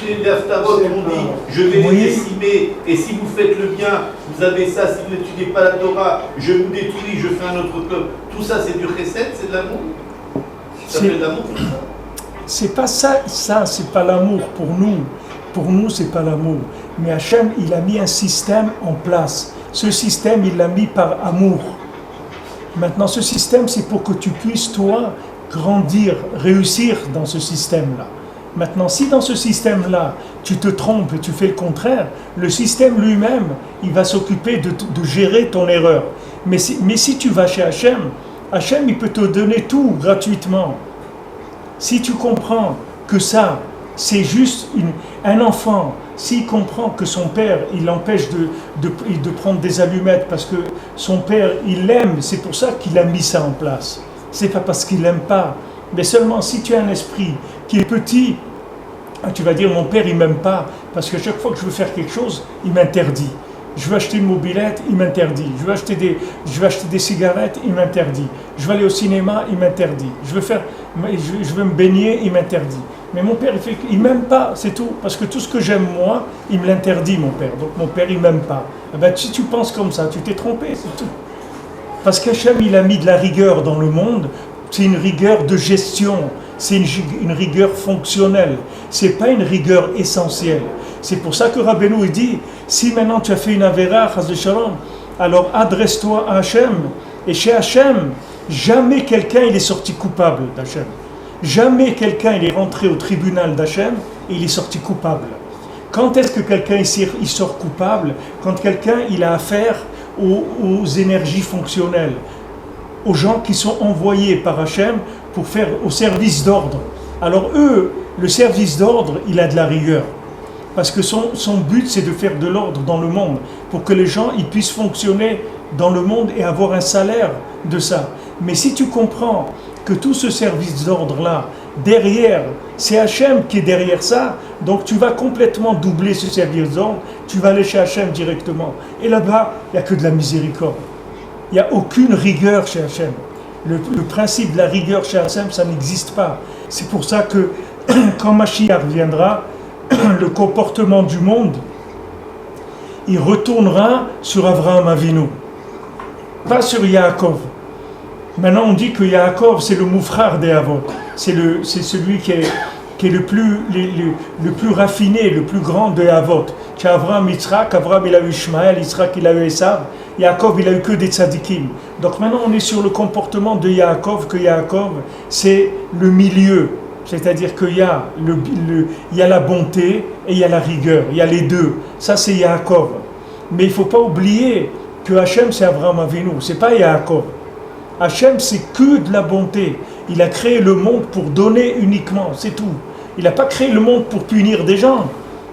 les Haftarot ont dit je vais les décimer, et si vous faites le bien, vous avez ça. Si vous n'étudiez pas la Torah, je vous détruis, je fais un autre peuple. Tout ça, c'est du chesed, c'est de l'amour. Ça s'appelle de l'amour. C'est pas ça, c'est pas l'amour pour nous. Pour nous, c'est pas l'amour. Mais Hachem, il a mis un système en place. Ce système, il l'a mis par amour. Maintenant, ce système, c'est pour que tu puisses, toi, grandir, réussir dans ce système-là. Maintenant, si dans ce système-là, tu te trompes et tu fais le contraire, le système lui-même, il va s'occuper de gérer ton erreur. Mais si tu vas chez Hachem, Hachem, il peut te donner tout gratuitement. Si tu comprends que ça, c'est juste un enfant, s'il comprend que son père, il l'empêche de prendre des allumettes parce que son père, il l'aime, c'est pour ça qu'il a mis ça en place. C'est pas parce qu'il l'aime pas. Mais seulement si tu as un esprit qui est petit, tu vas dire mon père il m'aime pas parce que chaque fois que je veux faire quelque chose, il m'interdit. Je veux acheter une mobilette, il m'interdit. Je veux acheter des cigarettes, il m'interdit. Je veux aller au cinéma, il m'interdit. Je veux me baigner, il m'interdit. Mais mon père, il m'aime pas, c'est tout. Parce que tout ce que j'aime moi, il me l'interdit, mon père. Donc mon père, il m'aime pas. Eh ben, si tu penses comme ça, tu t'es trompé, c'est tout. Parce qu'Hachem, il a mis de la rigueur dans le monde. C'est une rigueur de gestion. C'est une rigueur fonctionnelle. C'est pas une rigueur essentielle. C'est pour ça que Rabbeinu il dit, si maintenant tu as fait une avéra, chas de shalom, alors adresse-toi à Hachem. Et chez Hachem, jamais quelqu'un il est sorti coupable d'Hachem. Jamais quelqu'un il est rentré au tribunal d'Hachem et il est sorti coupable. Quand est-ce que quelqu'un il sort coupable? Quand quelqu'un il a affaire aux énergies fonctionnelles, aux gens qui sont envoyés par Hachem pour faire au service d'ordre. Alors eux, le service d'ordre, il a de la rigueur. Parce que son but, c'est de faire de l'ordre dans le monde, pour que les gens ils puissent fonctionner dans le monde et avoir un salaire de ça. Mais si tu comprends que tout ce service d'ordre-là, derrière, c'est Hachem qui est derrière ça, donc tu vas complètement doubler ce service d'ordre, tu vas aller chez Hachem directement. Et là-bas, il n'y a que de la miséricorde. Il n'y a aucune rigueur chez Hachem. Le principe de la rigueur chez Hachem, ça n'existe pas. C'est pour ça que quand Mashiach viendra, le comportement du monde, il retournera sur Avraham Avinu, pas sur Yaakov. Maintenant on dit que Yaakov c'est le moufrar des Avot, c'est celui qui est le plus raffiné, le plus grand des Avot. Chez Avraham, Yitzhak, Avraham il a eu Ishmaël, Yitzhak il a eu Esav, Yaakov il a eu que des tzadikim. Donc maintenant on est sur le comportement de Yaakov, que Yaakov c'est le milieu. C'est-à-dire qu'il y a il y a la bonté et il y a la rigueur, il y a les deux. Ça c'est Yaakov. Mais il ne faut pas oublier que Hachem c'est Avraham Avinu, c'est pas Yaakov. Hachem c'est que de la bonté. Il a créé le monde pour donner uniquement, c'est tout. Il n'a pas créé le monde pour punir des gens.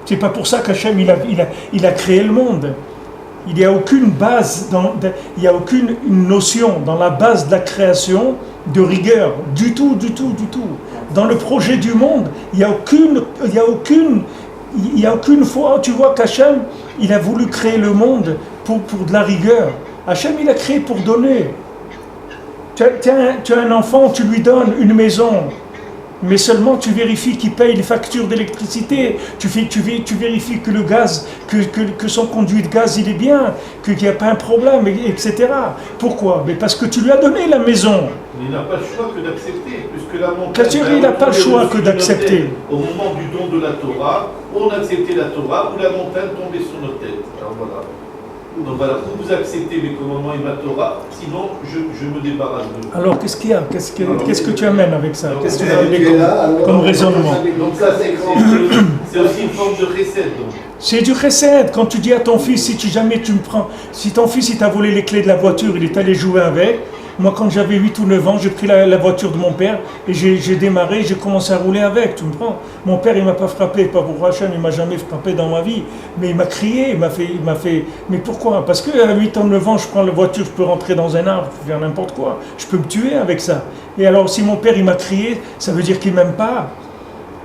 C'est pas pour ça qu'Hachem il a créé le monde. Il n'y a aucune base, il n'y a aucune notion dans la base de la création de rigueur, du tout. Dans le projet du monde, il n'y a aucune fois, tu vois qu'Hachem, il a voulu créer le monde pour de la rigueur. Hachem, il a créé pour donner. Tu as un enfant, tu lui donnes une maison, mais seulement tu vérifies qu'il paye les factures d'électricité, tu vérifies que le gaz, que son conduit de gaz il est bien, qu'il n'y a pas un problème, etc. Pourquoi? Mais parce que tu lui as donné la maison. Il n'a pas le choix que d'accepter, puisque la montagne... Il n'a pas le choix que d'accepter. Au moment du don de la Torah, on acceptait la Torah, ou la montagne tombait sur nos têtes. Alors voilà. Donc voilà, ou vous acceptez mes commandements et ma Torah, sinon je me débarrasse de vous. Alors qu'est-ce qu'il y a? Qu'est-ce que tu amènes avec ça? Qu'est-ce que tu as comme raisonnement? Donc ça c'est aussi une forme de chesed. C'est du chesed. Quand tu dis à ton fils, si ton fils il t'a volé les clés de la voiture, il est allé jouer avec, Moi, quand j'avais 8 ou 9 ans, j'ai pris la voiture de mon père et j'ai démarré, j'ai commencé à rouler avec, tu me prends. Mon père, il m'a pas frappé, pas pour Hachem, il m'a jamais frappé dans ma vie, mais il m'a crié, il m'a fait. Mais pourquoi? Parce qu'à 8 ans, 9 ans, je prends la voiture, je peux rentrer dans un arbre, je peux faire n'importe quoi, je peux me tuer avec ça. Et alors, si mon père, il m'a crié, ça veut dire qu'il m'aime pas.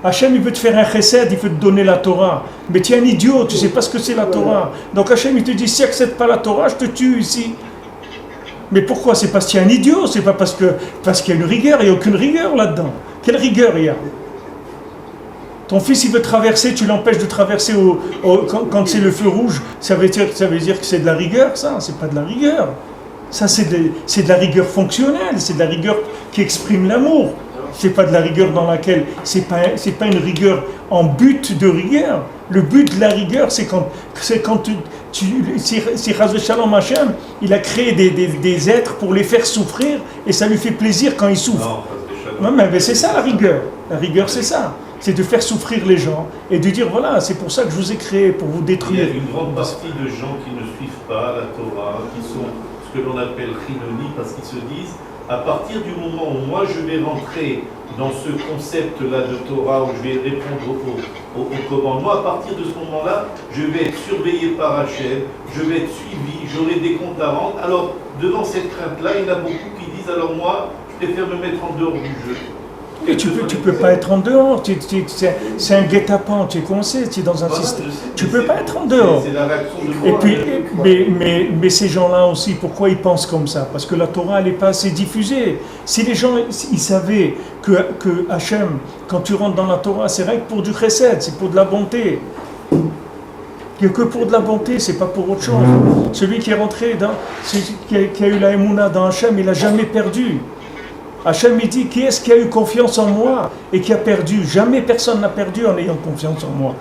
Hachem, il veut te faire un chesed, il veut te donner la Torah. Mais tu es un idiot, tu sais pas ce que c'est la Torah. Donc Hachem, il te dit, si tu n'acceptes pas la Torah, je te tue ici. Mais pourquoi? C'est parce qu'il y a un idiot, c'est pas parce qu'il y a une rigueur, il n'y a aucune rigueur là-dedans. Quelle rigueur il y a? Ton fils, il veut traverser, tu l'empêches de traverser quand c'est le feu rouge, ça veut dire que c'est de la rigueur, ça? C'est pas de la rigueur. Ça, c'est de la rigueur fonctionnelle, c'est de la rigueur qui exprime l'amour. C'est pas de la rigueur dans laquelle, c'est pas une rigueur en but de rigueur. Le but de la rigueur, c'est quand si Chas v'Shalom Hashem, il a créé des êtres pour les faire souffrir et ça lui fait plaisir quand ils souffrent. Non, mais c'est ça la rigueur. La rigueur, c'est ça. C'est de faire souffrir les gens et de dire voilà, c'est pour ça que je vous ai créé, pour vous détruire. Il y a une grande partie de gens qui ne suivent pas la Torah, qui sont ce que l'on appelle chinoni, parce qu'ils se disent à partir du moment où moi je vais rentrer dans ce concept-là de Torah, où je vais répondre aux commandements, à partir de ce moment-là, je vais être surveillé par Hachem, je vais être suivi, j'aurai des comptes à rendre. Alors, devant cette crainte-là, il y en a beaucoup qui disent alors moi, je préfère me mettre en dehors du jeu. Mais tu peux pas être en dehors, c'est un guet-apens, tu es coincé, tu es dans un système. Tu peux pas être en dehors. C'est la réaction de moi. Et puis, mais ces gens-là aussi, pourquoi ils pensent comme ça? Parce que la Torah, elle n'est pas assez diffusée. Si les gens, ils savaient que Hachem, quand tu rentres dans la Torah, c'est rien que pour du chesed, c'est pour de la bonté. Que pour de la bonté, c'est pas pour autre chose. Celui qui est rentré qui a eu la émouna dans Hachem, il n'a jamais perdu. Hachem, il dit, qui est-ce qui a eu confiance en moi et qui a perdu? Jamais personne n'a perdu en ayant confiance en moi.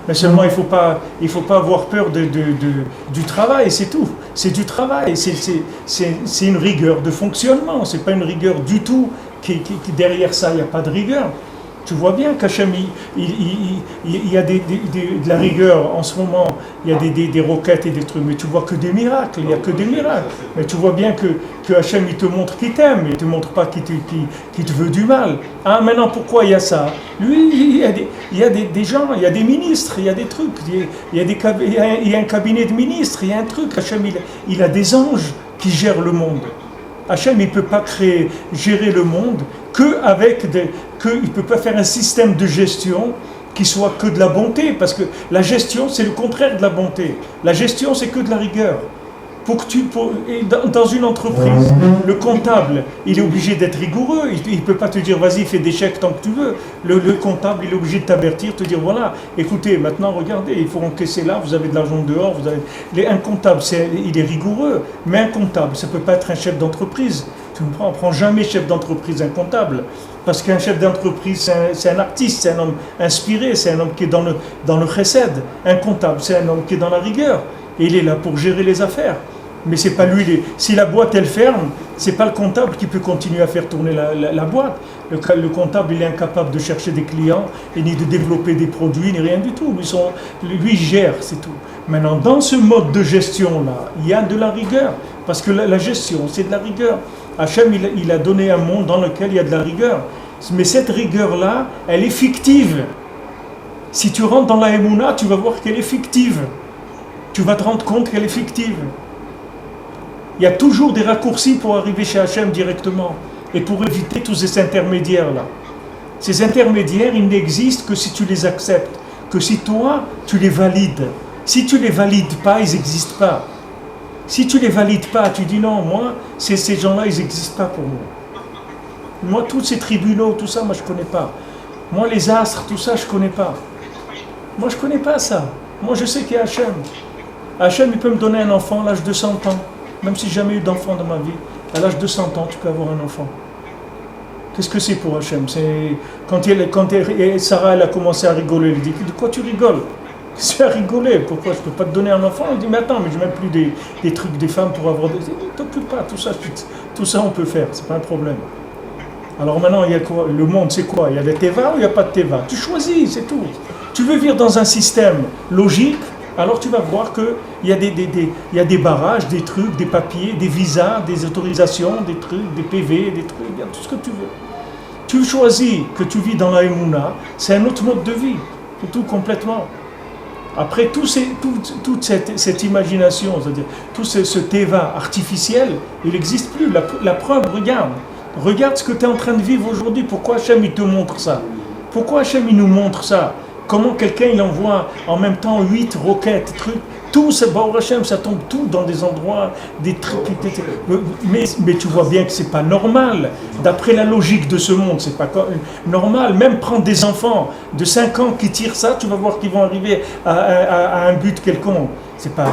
Mais seulement, il faut pas avoir peur du travail, c'est tout. C'est du travail, c'est une rigueur de fonctionnement, c'est pas une rigueur du tout. Derrière ça, il n'y a pas de rigueur. Tu vois bien qu'Hachem, il y a de la rigueur en ce moment, il y a des roquettes et des trucs, mais tu vois que des miracles, il n'y a que des miracles. Mais tu vois bien que Hachem, il te montre qu'il t'aime, il ne te montre pas qu'il te veut du mal. Ah, maintenant, pourquoi il y a ça? Lui, il y a des gens, il y a des ministres, il y a des trucs, il y a un cabinet de ministres, il y a un truc. Hachem, il a des anges qui gèrent le monde. Hachem, il ne peut pas gérer le monde il ne peut pas faire un système de gestion qui soit que de la bonté, parce que la gestion, c'est le contraire de la bonté. La gestion, c'est que de la rigueur. Dans une entreprise, le comptable, il est obligé d'être rigoureux. Il ne peut pas te dire, vas-y, fais des chèques tant que tu veux. Le comptable, il est obligé de t'avertir, te dire, voilà, écoutez, maintenant, regardez, il faut encaisser là, vous avez de l'argent dehors. Un comptable, il est rigoureux, mais un comptable, ça ne peut pas être un chef d'entreprise. On ne prend jamais chef d'entreprise un comptable. Parce qu'un chef d'entreprise, c'est un artiste, c'est un homme inspiré, c'est un homme qui est dans le chesed. Un comptable, c'est un homme qui est dans la rigueur. Et il est là pour gérer les affaires. Mais c'est pas lui. Si la boîte, elle ferme, c'est pas le comptable qui peut continuer à faire tourner la boîte. Le comptable, il est incapable de chercher des clients, et ni de développer des produits, ni rien du tout. Lui, il gère, c'est tout. Maintenant, dans ce mode de gestion-là, il y a de la rigueur. Parce que la gestion, c'est de la rigueur. Hachem, il a donné un monde dans lequel il y a de la rigueur. Mais cette rigueur-là, elle est fictive. Si tu rentres dans la Emouna, tu vas voir qu'elle est fictive. Tu vas te rendre compte qu'elle est fictive. Il y a toujours des raccourcis pour arriver chez Hachem directement. Et pour éviter tous ces intermédiaires-là. Ces intermédiaires, ils n'existent que si tu les acceptes. Que si toi, tu les valides. Si tu ne les valides pas, ils n'existent pas. Si tu ne les valides pas, tu dis non, moi, ces gens-là, ils n'existent pas pour moi. Moi, tous ces tribunaux, tout ça, moi, je ne connais pas. Moi, les astres, tout ça, je ne connais pas. Moi, je ne connais pas ça. Moi, je sais qu'il y a Hachem. Hachem, il peut me donner un enfant à l'âge de 100 ans. Même si j'ai jamais eu d'enfant dans ma vie. À l'âge de 100 ans, tu peux avoir un enfant. Qu'est-ce que c'est pour Hachem? Quand Sarah, elle a commencé à rigoler, elle dit, de quoi tu rigoles? C'est à rigoler, pourquoi je ne peux pas te donner un enfant? Elle dit, mais attends, mais je n'ai même plus des trucs des femmes pour avoir des... Ne t'occupe pas, tout ça on peut faire, c'est pas un problème. Alors maintenant, il y a quoi? Le monde, c'est quoi? Il y a des teva ou il n'y a pas de teva? Tu choisis, c'est tout. Tu veux vivre dans un système logique, alors tu vas voir qu'il y a il y a des barrages, des trucs, des papiers, des visas, des autorisations, des trucs, des PV, des trucs, tout ce que tu veux. Tu choisis que tu vis dans la Emouna, c'est un autre mode de vie, tout complètement. Après, toute cette imagination, c'est-à-dire tout ce teva artificiel, il n'existe plus. La preuve, regarde ce que tu es en train de vivre aujourd'hui. Pourquoi Hachem il te montre ça? Pourquoi Hachem il nous montre ça? Comment quelqu'un il envoie en même temps 8 roquettes, trucs, tout ça, Baruch Hachem, ça tombe tout dans des endroits, des trucs. Mais tu vois bien que c'est pas normal. D'après la logique de ce monde, c'est pas normal. Même prendre des enfants de 5 ans qui tirent ça, tu vas voir qu'ils vont arriver à un but quelconque. C'est pas.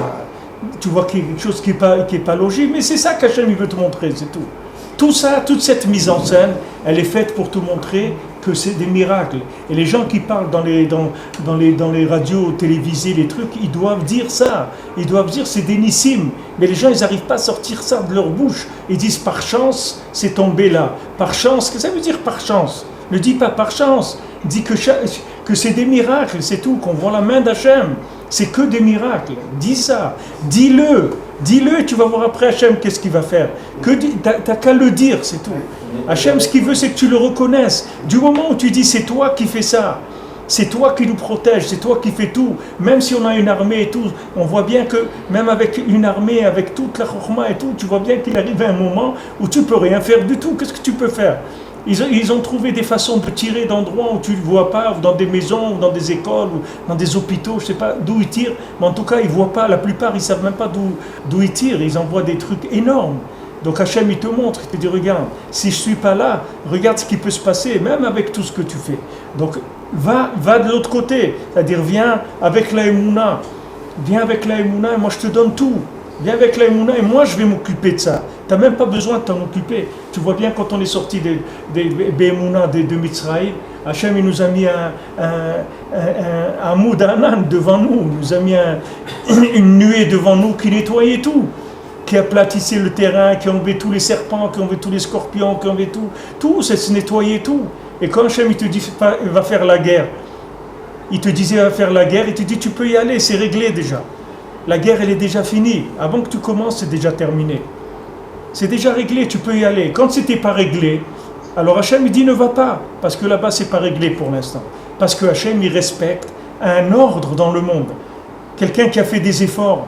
Tu vois quelque chose qui est pas logique, mais c'est ça qu'Hachem il veut te montrer, c'est tout. Tout ça, toute cette mise en scène, elle est faite pour te montrer que c'est des miracles. Et les gens qui parlent dans les radios télévisées, les trucs, ils doivent dire ça. Ils doivent dire c'est des nissim. Mais les gens, ils n'arrivent pas à sortir ça de leur bouche. Ils disent par chance, c'est tombé là. Par chance, qu'est-ce que ça veut dire par chance? Ne dis pas par chance. Dis que c'est des miracles, c'est tout. Qu'on voit la main d'Hachem. C'est que des miracles. Dis ça. Dis-le, tu vas voir après Hachem qu'est-ce qu'il va faire. T'as qu'à le dire, c'est tout. Hachem, ce qu'il veut, c'est que tu le reconnaisses. Du moment où tu dis c'est toi qui fais ça, c'est toi qui nous protège, c'est toi qui fais tout. Même si on a une armée et tout, on voit bien que même avec une armée, avec toute la chorma et tout, tu vois bien qu'il arrive un moment où tu peux rien faire du tout. Qu'est-ce que tu peux faire? Ils ont trouvé des façons de tirer d'endroits où tu ne le vois pas, ou dans des maisons, ou dans des écoles, ou dans des hôpitaux, je ne sais pas d'où ils tirent, mais en tout cas, ils ne voient pas, la plupart, ils ne savent même pas d'où ils tirent, ils envoient des trucs énormes. Donc Hachem, il te montre, il te dit, regarde, si je ne suis pas là, regarde ce qui peut se passer, même avec tout ce que tu fais. Donc, va de l'autre côté, c'est-à-dire, viens avec la Emouna, et moi je te donne tout. Viens avec la Emouna et moi je vais m'occuper de ça. Tu n'as même pas besoin de t'en occuper. Tu vois bien quand on est sorti de Mitzraïm, Hachem il nous a mis un Moudanan devant nous, il nous a mis une nuée devant nous qui nettoyait tout, qui aplatissait le terrain, qui enlevait tous les serpents, qui enlevait tous les scorpions, qui enlevait tout, c'est se nettoyer tout. Et quand Hachem il te dit va faire la guerre, il te disait va faire la guerre, il te dit tu peux y aller, c'est réglé déjà. La guerre, elle est déjà finie. Avant que tu commences, c'est déjà terminé. C'est déjà réglé, tu peux y aller. Quand c'était pas réglé, alors Hachem, il dit ne va pas. Parce que là-bas, c'est pas réglé pour l'instant. Parce que Hachem, il respecte un ordre dans le monde. Quelqu'un qui a fait des efforts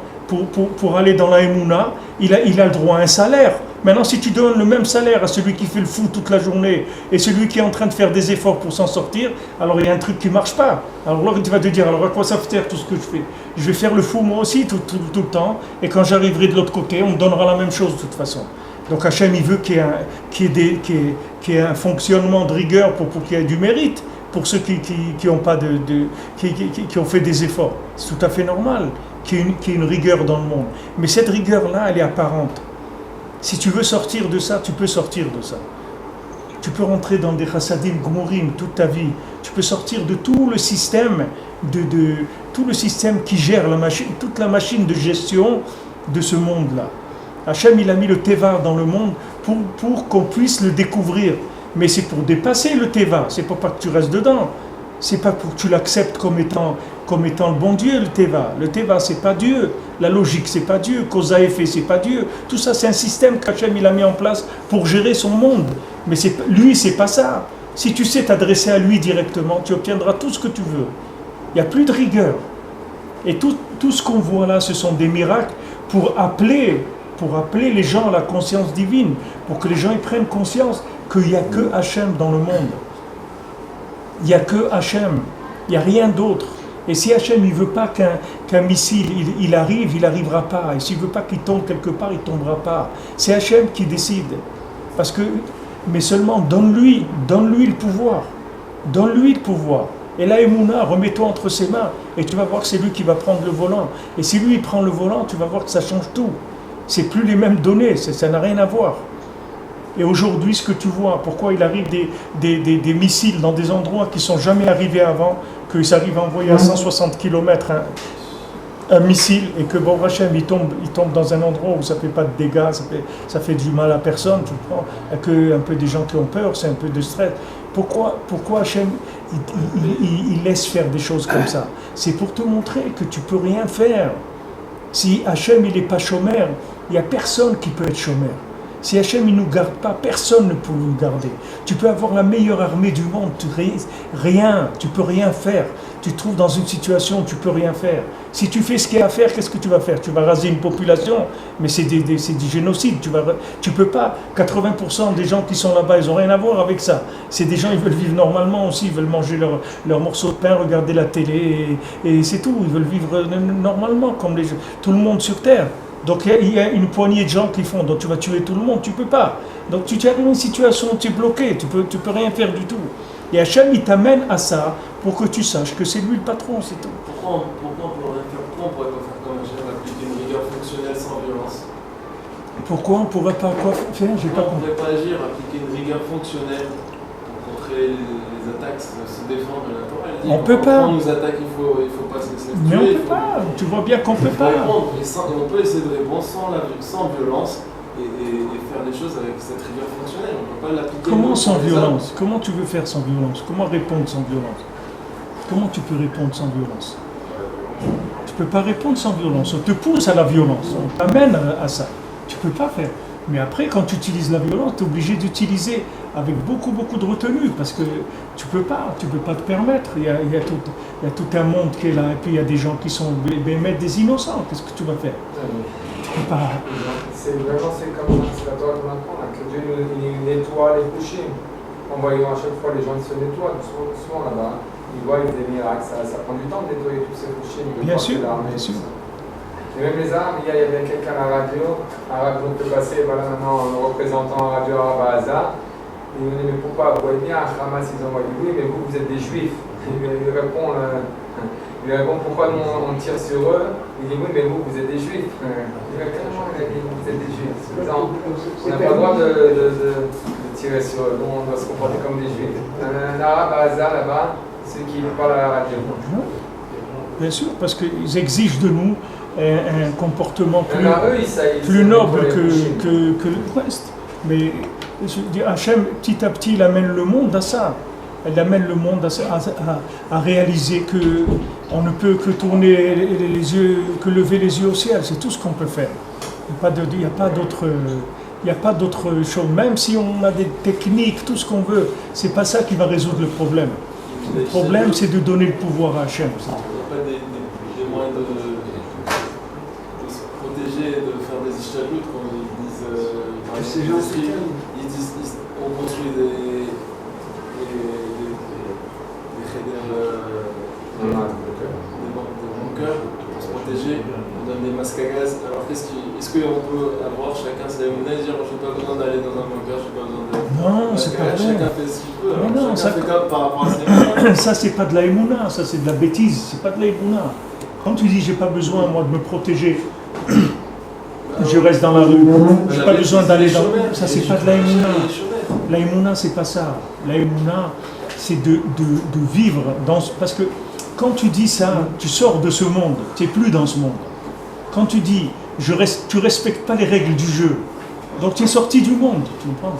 pour aller dans la Emouna, il a le droit à un salaire. Maintenant, si tu donnes le même salaire à celui qui fait le fou toute la journée et celui qui est en train de faire des efforts pour s'en sortir, alors il y a un truc qui ne marche pas. Alors là, tu vas te dire, alors à quoi ça sert tout ce que je fais? Je vais faire le fou moi aussi tout le temps, et quand j'arriverai de l'autre côté, on me donnera la même chose de toute façon. Donc Hachem, il veut qu'il y ait un fonctionnement de rigueur pour qu'il y ait du mérite pour ceux qui ont pas qui ont fait des efforts. C'est tout à fait normal qu'il y ait une rigueur dans le monde. Mais cette rigueur-là, elle est apparente. Si tu veux sortir de ça, tu peux sortir de ça. Tu peux rentrer dans des chassadim gmorim toute ta vie. Tu peux sortir de tout le système, tout le système qui gère toute la machine de gestion de ce monde-là. Hachem, il a mis le teva dans le monde pour qu'on puisse le découvrir. Mais c'est pour dépasser le teva. C'est pas que tu restes dedans. C'est pas pour que tu l'acceptes comme étant le bon Dieu, le teva. Le teva, c'est pas Dieu. La logique, c'est pas Dieu. Cause à effet, c'est pas Dieu. Tout ça, c'est un système qu'Hachem il a mis en place pour gérer son monde. Mais lui, c'est pas ça. Si tu sais t'adresser à lui directement, tu obtiendras tout ce que tu veux. Il n'y a plus de rigueur. Et tout ce qu'on voit là, ce sont des miracles pour appeler les gens à la conscience divine, pour que les gens ils prennent conscience qu'il n'y a que Hachem dans le monde. Il n'y a que Hachem. Il n'y a rien d'autre. Et si Hachem ne veut pas qu'un missile il arrive, il n'arrivera pas. Et s'il ne veut pas qu'il tombe quelque part, il ne tombera pas. C'est Hachem qui décide. Mais seulement donne-lui le pouvoir. Donne-lui le pouvoir. Et là, Emouna, remets-toi entre ses mains. Et tu vas voir que c'est lui qui va prendre le volant. Et si lui il prend le volant, tu vas voir que ça change tout. C'est plus les mêmes données, ça n'a rien à voir. Et aujourd'hui, ce que tu vois, pourquoi il arrive des missiles dans des endroits qui ne sont jamais arrivés avant, qu'ils arrivent à envoyer à 160 km un missile et que bon Hachem il tombe dans un endroit où ça ne fait pas de dégâts, ça fait du mal à personne, tu comprends, que un peu des gens qui ont peur, c'est un peu de stress. Pourquoi Hachem il laisse faire des choses comme ça. C'est pour te montrer que tu peux rien faire. Si Hachem il n'est pas chômeur, il n'y a personne qui peut être chômeur. Si Hachem il ne nous garde pas, personne ne peut nous garder. Tu peux avoir la meilleure armée du monde, tu peux rien faire. Tu te trouves dans une situation où tu peux rien faire. Si tu fais ce qu'il y a à faire, qu'est-ce que tu vas faire? Tu vas raser une population, mais c'est du génocide. Tu peux pas. 80% des gens qui sont là-bas, ils n'ont rien à voir avec ça. C'est des gens, ils veulent vivre normalement aussi, ils veulent manger leur morceau de pain, regarder la télé, et c'est tout. Ils veulent vivre normalement, comme tout le monde sur Terre. Donc il y a une poignée de gens qui font, donc tu vas tuer tout le monde, tu peux pas. Donc tu arrives dans une situation où tu es bloqué, tu peux rien faire du tout. Et Hachem il t'amène à ça pour que tu saches que c'est lui le patron, c'est tout. Pourquoi on pourrait pas faire comme Hachem, appliquer une rigueur fonctionnelle sans violence? Pourquoi on pourrait pas quoi faire? On ne pourrait pas agir, appliquer une rigueur fonctionnelle pour contrer les attaques, se défendre de la Torah. On peut pas. Quand on nous attaque, il faut pas se laisser tuer. Mais on peut pas. Tu vois bien qu'on peut pas. On peut essayer de répondre sans violence et faire des choses avec cette rigueur fonctionnelle. On ne peut pas l'appliquer. Comment sans violence? Comment tu veux faire sans violence? Comment répondre sans violence? Comment tu peux répondre sans violence? Tu peux pas répondre sans violence. On te pousse à la violence. On t'amène à ça. Tu peux pas faire. Mais après, quand tu utilises la violence, tu es obligé d'utiliser avec beaucoup de retenue parce que tu peux pas te permettre. Il y a tout un monde qui est là et puis il y a des gens qui sont des innocents. Qu'est-ce que tu vas faire? Tu peux pas. C'est comme c'est la Torah de maintenant, que Dieu il nettoie les couchers. En voyant à chaque fois les gens qui se nettoient, souvent là-bas, ils voient des miracles. Ça prend du temps de nettoyer tous ces couchers. Bien sûr. Et même les armes, il y avait quelqu'un à la radio, on peut passer voilà, maintenant en représentant la radio Arabe Haza. Il me dit, mais pourquoi vous voyez bien, Hamas ils ont dit oui, mais vous êtes des juifs. Il répond, pourquoi nous on tire sur eux? Il dit oui, mais vous êtes des juifs. Il dit comment vous êtes des juifs? On n'a pas le droit de tirer sur eux, on doit se comporter comme des juifs. Un Arabe Haza là-bas, c'est qui parle à la radio. Bien sûr, parce qu'ils exigent de nous un comportement plus noble noble que le reste. Mais Hachem, petit à petit, il amène le monde à ça. Elle amène le monde à réaliser qu'on ne peut que tourner les yeux, que lever les yeux au ciel. C'est tout ce qu'on peut faire. Il n'y a pas d'autre chose. Même si on a des techniques, tout ce qu'on veut, c'est pas ça qui va résoudre le problème. Le problème, c'est de donner le pouvoir à Hachem. Il n'y a pas des moyens de se protéger, de faire des ishtalut quand ils disent on construit des bunkers pour se protéger, on donne des masques à gaz. Alors est-ce qu'on peut avoir chacun sa émouna et dire je n'ai pas besoin d'aller dans un bunker, je n'ai pas besoin de... Non, c'est pas vrai. Chacun fait ce qu'il peut. Non, chacun fait comme par rapport à ses ça c'est pas de la émouna, ça c'est de la bêtise, c'est pas de la émouna. Quand tu dis j'ai pas besoin moi de me protéger, je reste dans la rue, j'ai pas besoin d'aller dans... Ça c'est pas de la émouna. La émouna c'est pas ça. La émouna c'est de vivre dans... Parce que quand tu dis ça, tu sors de ce monde, tu n'es plus dans ce monde. Quand tu dis tu respectes pas les règles du jeu, donc tu es sorti du monde, tu comprends?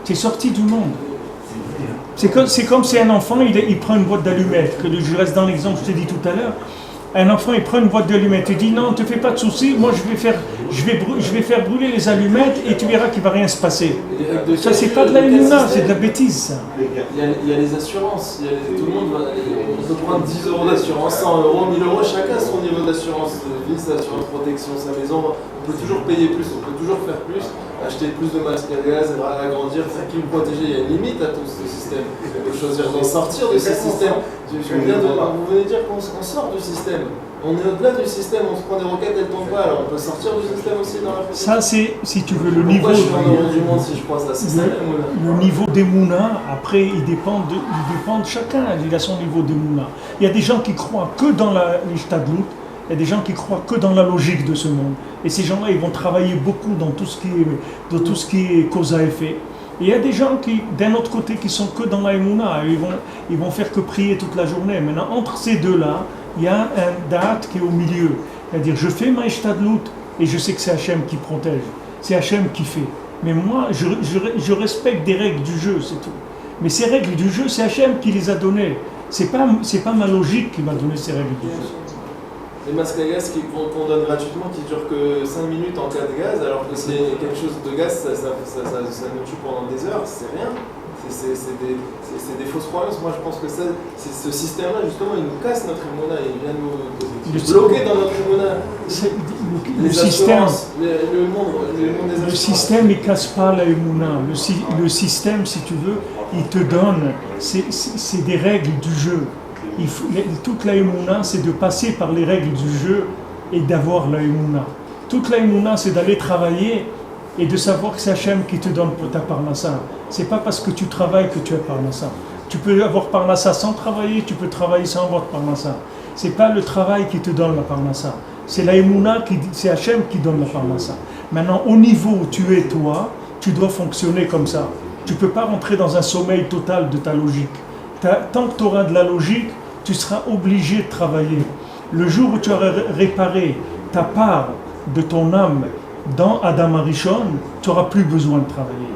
Tu es sorti du monde. C'est comme si un enfant, il prend une boîte d'allumettes, que je reste dans l'exemple que je t'ai dit tout à l'heure. Un enfant, il prend une boîte d'allumettes, il dit non, ne te fais pas de soucis, moi je vais faire brûler les allumettes et tu verras qu'il ne va rien se passer. Ça, c'est pas de la émouna, c'est de la bêtise, ça. Il y a les assurances, tout le monde on peut prendre 10 € d'assurance, 100 €, 1000 €, chacun son niveau d'assurance vie, sa assurance protection, sa maison, on peut toujours payer plus, on peut toujours faire plus, acheter plus de masques à gaz, agrandir, c'est qui me protéger, il y a une limite à tout ce système. Il faut choisir d'en sortir de ce système. Vous venez de dire qu'on sort du système. On est au-delà du système, on se prend des roquettes, elles tombent pas, alors on peut sortir du système aussi dans la ça c'est, si tu veux, le niveau... je suis en dehors du monde si je crois ça, c'est ça le niveau d'Emouna, après il dépend de chacun, il a son niveau d'Emouna. Il y a des gens qui croient que dans l'Ishtadlout, il y a des gens qui croient que dans la logique de ce monde. Et ces gens-là, ils vont travailler beaucoup dans tout ce qui est cause à effet. Et il y a des gens qui, d'un autre côté, qui sont que dans la Emouna, ils vont faire que prier toute la journée. Maintenant, entre ces deux-là, il y a un date qui est au milieu. C'est-à-dire, je fais ma Ishtadlout et je sais que c'est Hachem qui protège. C'est Hachem qui fait. Mais moi, je respecte des règles du jeu, c'est tout. Mais ces règles du jeu, c'est Hachem qui les a données. C'est pas ma logique qui m'a donné ces règles du jeu. Les masques à gaz qu'on donne gratuitement qui durent que 5 minutes en cas de gaz, alors que c'est quelque chose de gaz, ça nous tue pendant des heures, c'est rien. C'est des fausses croyances. Moi, je pense que ce système-là, justement, il nous casse notre émona, il vient nous bloquer dans notre émona. Le système, le monde des assurances. le système, il casse pas la émona. Le système, si tu veux, il te donne, c'est des règles du jeu. Toute la émouna, c'est de passer par les règles du jeu et d'avoir la émouna. Toute la émouna, c'est d'aller travailler et de savoir que c'est Hachem qui te donne ta parnassa. C'est pas parce que tu travailles que tu as parnassa. Tu peux avoir parnassa sans travailler, tu peux travailler sans avoir parnassa. C'est pas le travail qui te donne la parnassa. C'est la émouna, c'est Hachem qui donne la parnassa. Maintenant, au niveau où tu es toi, tu dois fonctionner comme ça. Tu peux pas rentrer dans un sommeil total de ta logique. Tant que tu auras de la logique, tu seras obligé de travailler. Le jour où tu auras réparé ta part de ton âme dans Adam Arishon, tu n'auras plus besoin de travailler.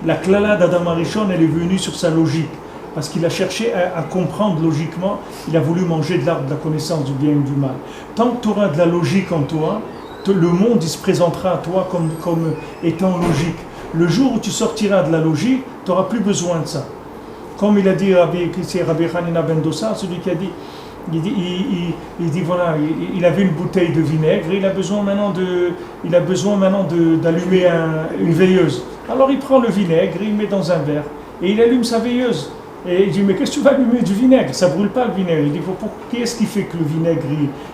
La klala d'Adam Arishon, elle est venue sur sa logique, parce qu'il a cherché à comprendre logiquement, il a voulu manger de l'arbre de la connaissance du bien et du mal. Tant que tu auras de la logique en toi, le monde il se présentera à toi comme étant logique. Le jour où tu sortiras de la logique, tu n'auras plus besoin de ça. Comme il a dit Rabbi Hanina ben Dossa, celui qui a dit, il dit voilà, il avait une bouteille de vinaigre, il a besoin maintenant d'allumer une veilleuse. Alors il prend le vinaigre, il met dans un verre et il allume sa veilleuse. Et il dit mais qu'est-ce que tu vas allumer du vinaigre? Ça brûle pas le vinaigre. Il dit qui est-ce qui fait que le vinaigre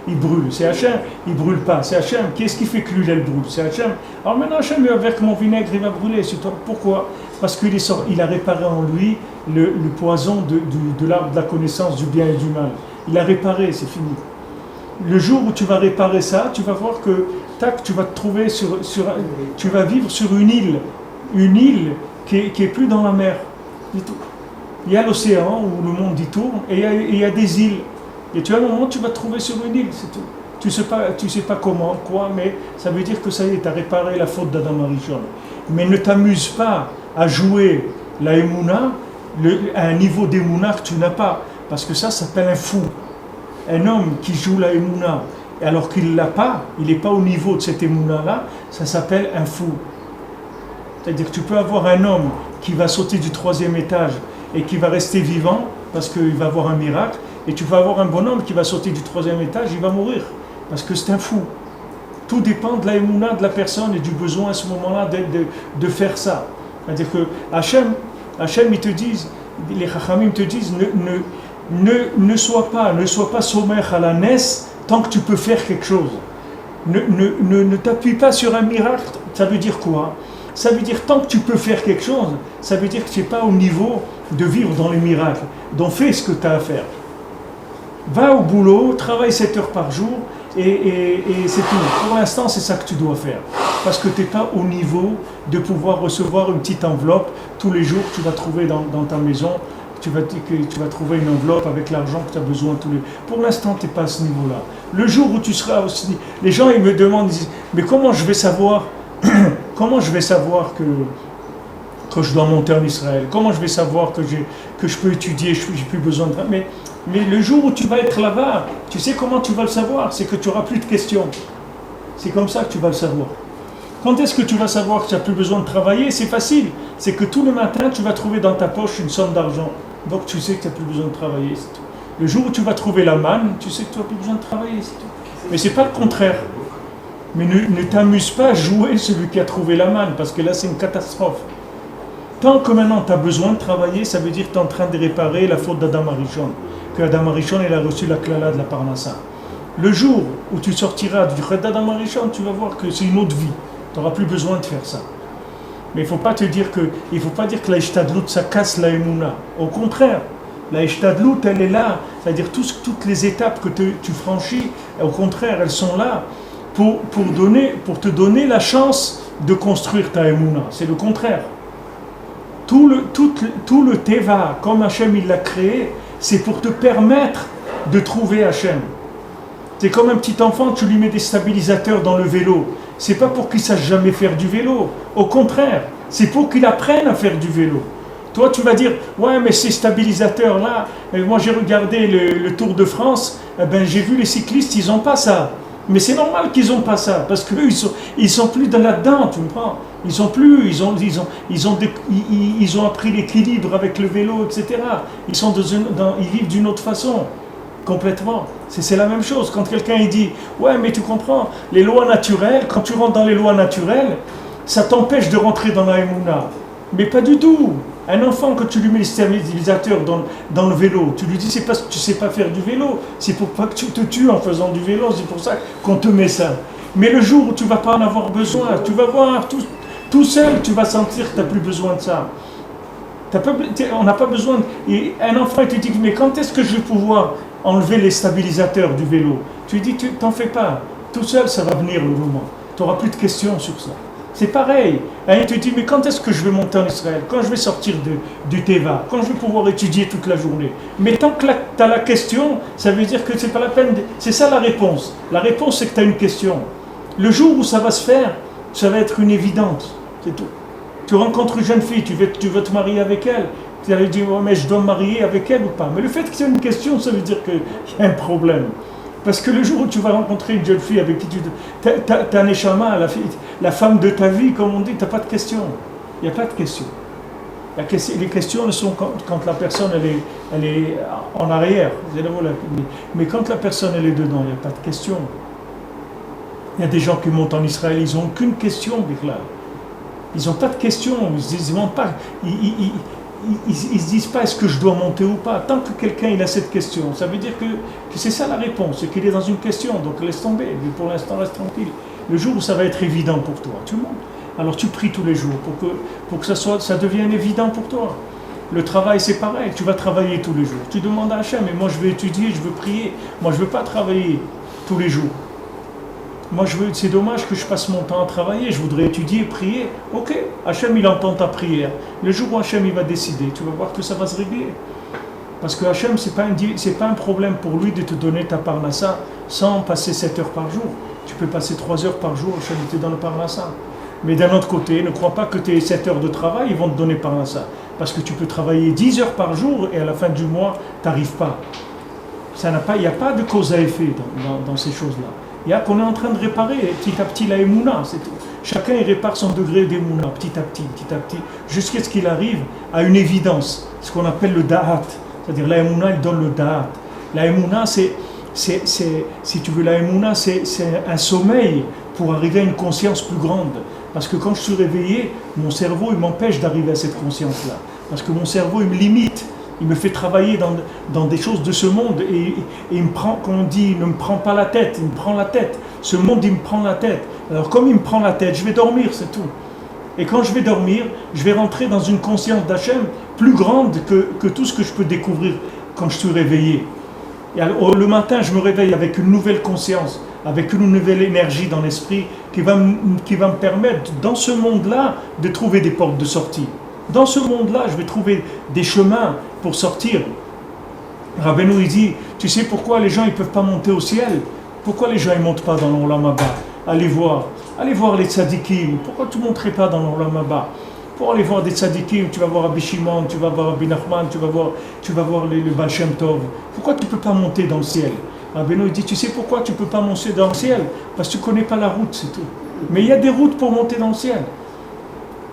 il brûle? C'est Hachem, il brûle pas. C'est Hachem. Qui est-ce qui fait que l'huile elle brûle? C'est Hachem. Alors maintenant Hachem avec mon vinaigre il va brûler. Pourquoi? Parce qu'il a réparé en lui le poison de l'arbre de la connaissance du bien et du mal. Il a réparé, c'est fini. Le jour où tu vas réparer ça, tu vas voir que tu vas te trouver tu vas vivre sur une île qui est plus dans la mer. Il y a l'océan où le monde y tourne et il y a des îles. Et tu as un moment où tu vas te trouver sur une île, c'est tout. Tu sais pas comment, quoi, mais ça veut dire que ça y est, tu as réparé la faute d'Adam Arishon. Mais ne t'amuse pas à jouer la Emouna à un niveau d'Emouna que tu n'as pas. Parce que ça s'appelle un fou. Un homme qui joue la Emouna alors qu'il ne l'a pas, il n'est pas au niveau de cette Emouna-là, ça s'appelle un fou. C'est-à-dire que tu peux avoir un homme qui va sauter du 3e étage et qui va rester vivant parce qu'il va avoir un miracle, et tu vas avoir un bonhomme qui va sauter du 3e étage, il va mourir parce que c'est un fou. Tout dépend de la émouna de la personne et du besoin à ce moment-là de faire ça. C'est-à-dire que Hachem ils te disent, les Chachamim te disent, ne sois pas sommaire à la naisse tant que tu peux faire quelque chose. Ne t'appuie pas sur un miracle. Ça veut dire quoi? Ça veut dire tant que tu peux faire quelque chose, ça veut dire que tu n'es pas au niveau de vivre dans les miracles. Donc fais ce que tu as à faire. Va au boulot, travaille 7 heures par jour et c'est tout. Pour l'instant, c'est ça que tu dois faire. Parce que tu n'es pas au niveau de pouvoir recevoir une petite enveloppe tous les jours que tu vas trouver dans ta maison. Tu vas trouver une enveloppe avec l'argent que tu as besoin tous les... Pour l'instant, tu n'es pas à ce niveau-là. Le jour où tu seras aussi... Les gens, ils me demandent, ils disent, mais comment je vais savoir que je dois monter en Israël? Comment je vais savoir que je peux étudier, j'ai plus besoin de... Mais le jour où tu vas être là-bas, tu sais comment tu vas le savoir? C'est que tu n'auras plus de questions. C'est comme ça que tu vas le savoir. Quand est-ce que tu vas savoir que tu n'as plus besoin de travailler? C'est facile. C'est que tout le matin, tu vas trouver dans ta poche une somme d'argent. Donc tu sais que tu n'as plus besoin de travailler, c'est tout. Le jour où tu vas trouver la manne, tu sais que tu n'as plus besoin de travailler, c'est tout. Mais ce n'est pas le contraire. Mais ne t'amuse pas à jouer celui qui a trouvé la manne, parce que là c'est une catastrophe. Tant que maintenant tu as besoin de travailler, ça veut dire que tu es en train de réparer la faute d'Adam Arishon. Que Adam Arishon il a reçu la klala de la parnassa. Le jour où tu sortiras du chet d'Adam Arishon, tu vas voir que c'est une autre vie. Tu n'auras plus besoin de faire ça. Mais il ne faut pas dire que la ishtadlout ça casse la émouna. Au contraire, la ishtadlout elle est là. C'est-à-dire toutes les étapes que tu franchis, au contraire, elles sont là pour te donner la chance de construire ta émouna. C'est le contraire. Tout le teva, comme Hachem il l'a créé, c'est pour te permettre de trouver Hachem. C'est comme un petit enfant, tu lui mets des stabilisateurs dans le vélo. C'est pas pour qu'il sache jamais faire du vélo. Au contraire, c'est pour qu'il apprenne à faire du vélo. Toi, tu vas dire, ouais, mais ces stabilisateurs-là, moi j'ai regardé le Tour de France, j'ai vu les cyclistes, ils n'ont pas ça. Mais c'est normal qu'ils n'ont pas ça, parce qu'eux, ils sont plus dans là-dedans, tu comprends? Ils sont plus, ils ont appris l'équilibre avec le vélo, etc. Ils vivent d'une autre façon, complètement. C'est la même chose. Quand quelqu'un il dit, ouais, mais tu comprends, les lois naturelles, quand tu rentres dans les lois naturelles, ça t'empêche de rentrer dans la Emouna. Mais pas du tout. Un enfant, quand tu lui mets les stabilisateurs dans le vélo, tu lui dis c'est parce que tu ne sais pas faire du vélo, c'est pour pas que tu te tues en faisant du vélo, c'est pour ça qu'on te met ça. Mais le jour où tu ne vas pas en avoir besoin, tu vas voir tout seul, tu vas sentir que tu n'as plus besoin de ça. On n'a pas besoin. Et un enfant il te dit mais quand est-ce que je vais pouvoir enlever les stabilisateurs du vélo? Tu lui dis t'en fais pas, tout seul ça va venir le moment. Tu n'auras plus de questions sur ça. C'est pareil. Il te dit, mais quand est-ce que je vais monter en Israël? Quand je vais sortir du Teva? Quand je vais pouvoir étudier toute la journée? Mais tant que tu as la question, ça veut dire que c'est pas la peine. C'est ça la réponse. La réponse, c'est que tu as une question. Le jour où ça va se faire, ça va être une évidence. C'est tout. Tu rencontres une jeune fille, tu veux te marier avec elle. Tu vas lui dire, oh, mais je dois me marier avec elle ou pas? Mais le fait que tu aies une question, ça veut dire qu'il y a un problème. Parce que le jour où tu vas rencontrer une jeune fille avec qui t'as un neshama, la femme de ta vie, comme on dit, tu n'as pas de questions. Il n'y a pas de questions. Les questions ne sont quand la personne elle est en arrière. Mais quand la personne elle est dedans, il n'y a pas de questions. Il y a des gens qui montent en Israël, ils n'ont aucune question, Bichlal. Ils n'ont pas de questions. Ils ne se disent pas est-ce que je dois monter ou pas. Tant que quelqu'un il a cette question, ça veut dire que c'est ça la réponse, c'est qu'il est dans une question, donc laisse tomber, pour l'instant reste tranquille. Le jour où ça va être évident pour toi, tu montes. Alors tu pries tous les jours pour que ça devienne évident pour toi. Le travail c'est pareil, tu vas travailler tous les jours. Tu demandes à Hachem, mais moi je veux étudier, je veux prier, moi je ne veux pas travailler tous les jours. Moi, c'est dommage que je passe mon temps à travailler, je voudrais étudier, prier. Ok, Hachem, il entend ta prière. Le jour où Hachem, il va décider, tu vas voir que ça va se régler. Parce que Hachem, c'est pas un problème pour lui de te donner ta parnassa sans passer 7 heures par jour. Tu peux passer 3 heures par jour, Hachem était dans le parnassa. Mais d'un autre côté, ne crois pas que tes 7 heures de travail, ils vont te donner parnassa. Parce que tu peux travailler 10 heures par jour et à la fin du mois, tu n'arrives pas. Il n'y a pas de cause à effet dans ces choses-là. Il y a qu'on est en train de réparer petit à petit la Emouna, c'est tout. Chacun il répare son degré d'Emouna petit à petit, jusqu'à ce qu'il arrive à une évidence, ce qu'on appelle le Da'at. C'est-à-dire la Emouna, il donne le Da'at. La Emouna, si tu veux, la Emouna, c'est un sommeil pour arriver à une conscience plus grande. Parce que quand je suis réveillé, mon cerveau, il m'empêche d'arriver à cette conscience-là. Parce que mon cerveau, il me limite. Il me fait travailler dans des choses de ce monde et il me prend, comme on dit, il ne me prend pas la tête, il me prend la tête. Ce monde, il me prend la tête. Alors comme il me prend la tête, je vais dormir, c'est tout. Et quand je vais dormir, je vais rentrer dans une conscience d'Hachem plus grande que tout ce que je peux découvrir quand je suis réveillé. Et alors, le matin, je me réveille avec une nouvelle conscience, avec une nouvelle énergie dans l'esprit qui va me permettre, dans ce monde-là, de trouver des portes de sortie. Dans ce monde-là, je vais trouver des chemins pour sortir. Rabbeinu, il dit, tu sais pourquoi les gens ne peuvent pas monter au ciel? Pourquoi les gens ne montent pas dans l'Olam Haba? Allez voir les tzadikim. Pourquoi tu ne monterais pas dans l'Olam Haba? Pour aller voir des tzadikim, tu vas voir Rabbi Shimon, tu vas voir Rabbi Nachman, tu vas voir le Baal Shem Tov. Pourquoi tu ne peux pas monter dans le ciel? Rabbeinu, il dit, tu sais pourquoi tu ne peux pas monter dans le ciel? Parce que tu ne connais pas la route, c'est tout. Mais il y a des routes pour monter dans le ciel.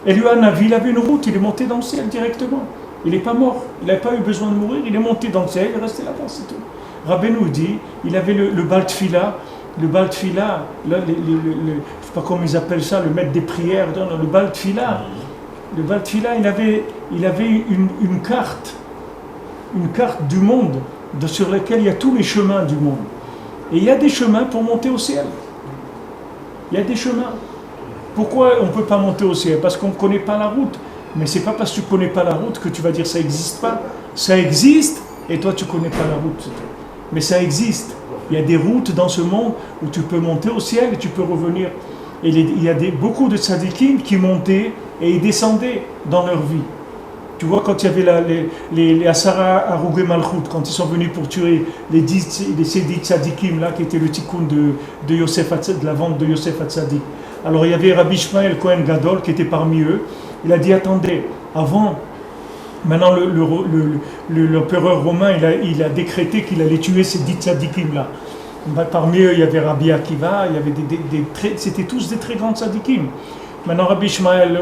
Eliyahu Navi, il avait une route, il est monté dans le ciel directement. Il n'est pas mort, il n'a pas eu besoin de mourir, il est monté dans le ciel, il est resté là-bas, c'est tout. Rabbeinu dit, il avait le Baal Tfila, là, je ne sais pas comment ils appellent ça, le maître des prières, le Baal Tfila. Le Baal Tfila, il avait une carte du monde sur laquelle il y a tous les chemins du monde. Et il y a des chemins pour monter au ciel. Il y a des chemins. Pourquoi on ne peut pas monter au ciel? Parce qu'on ne connaît pas la route. Mais ce n'est pas parce que tu ne connais pas la route que tu vas dire ça n'existe pas. Ça existe et toi tu ne connais pas la route. Mais ça existe. Il y a des routes dans ce monde où tu peux monter au ciel et tu peux revenir. Et il y a beaucoup de tzadikim qui montaient et ils descendaient dans leur vie. Tu vois, quand il y avait les Asara Harugei Malchut, quand ils sont venus pour tuer ces 10 tzadikim là, qui étaient le tikkun de Yosef de la vente de Yosef Hatzadik. Alors il y avait Rabbi Ishmael Cohen Gadol qui était parmi eux. Il a dit, attendez, avant Maintenant, l'empereur romain, il a décrété qu'il allait tuer ces 10 tzadikim-là. Parmi eux, il y avait Rabbi Akiva, il y avait c'était tous des très grands tzadikim. Maintenant, Rabbi Ishmael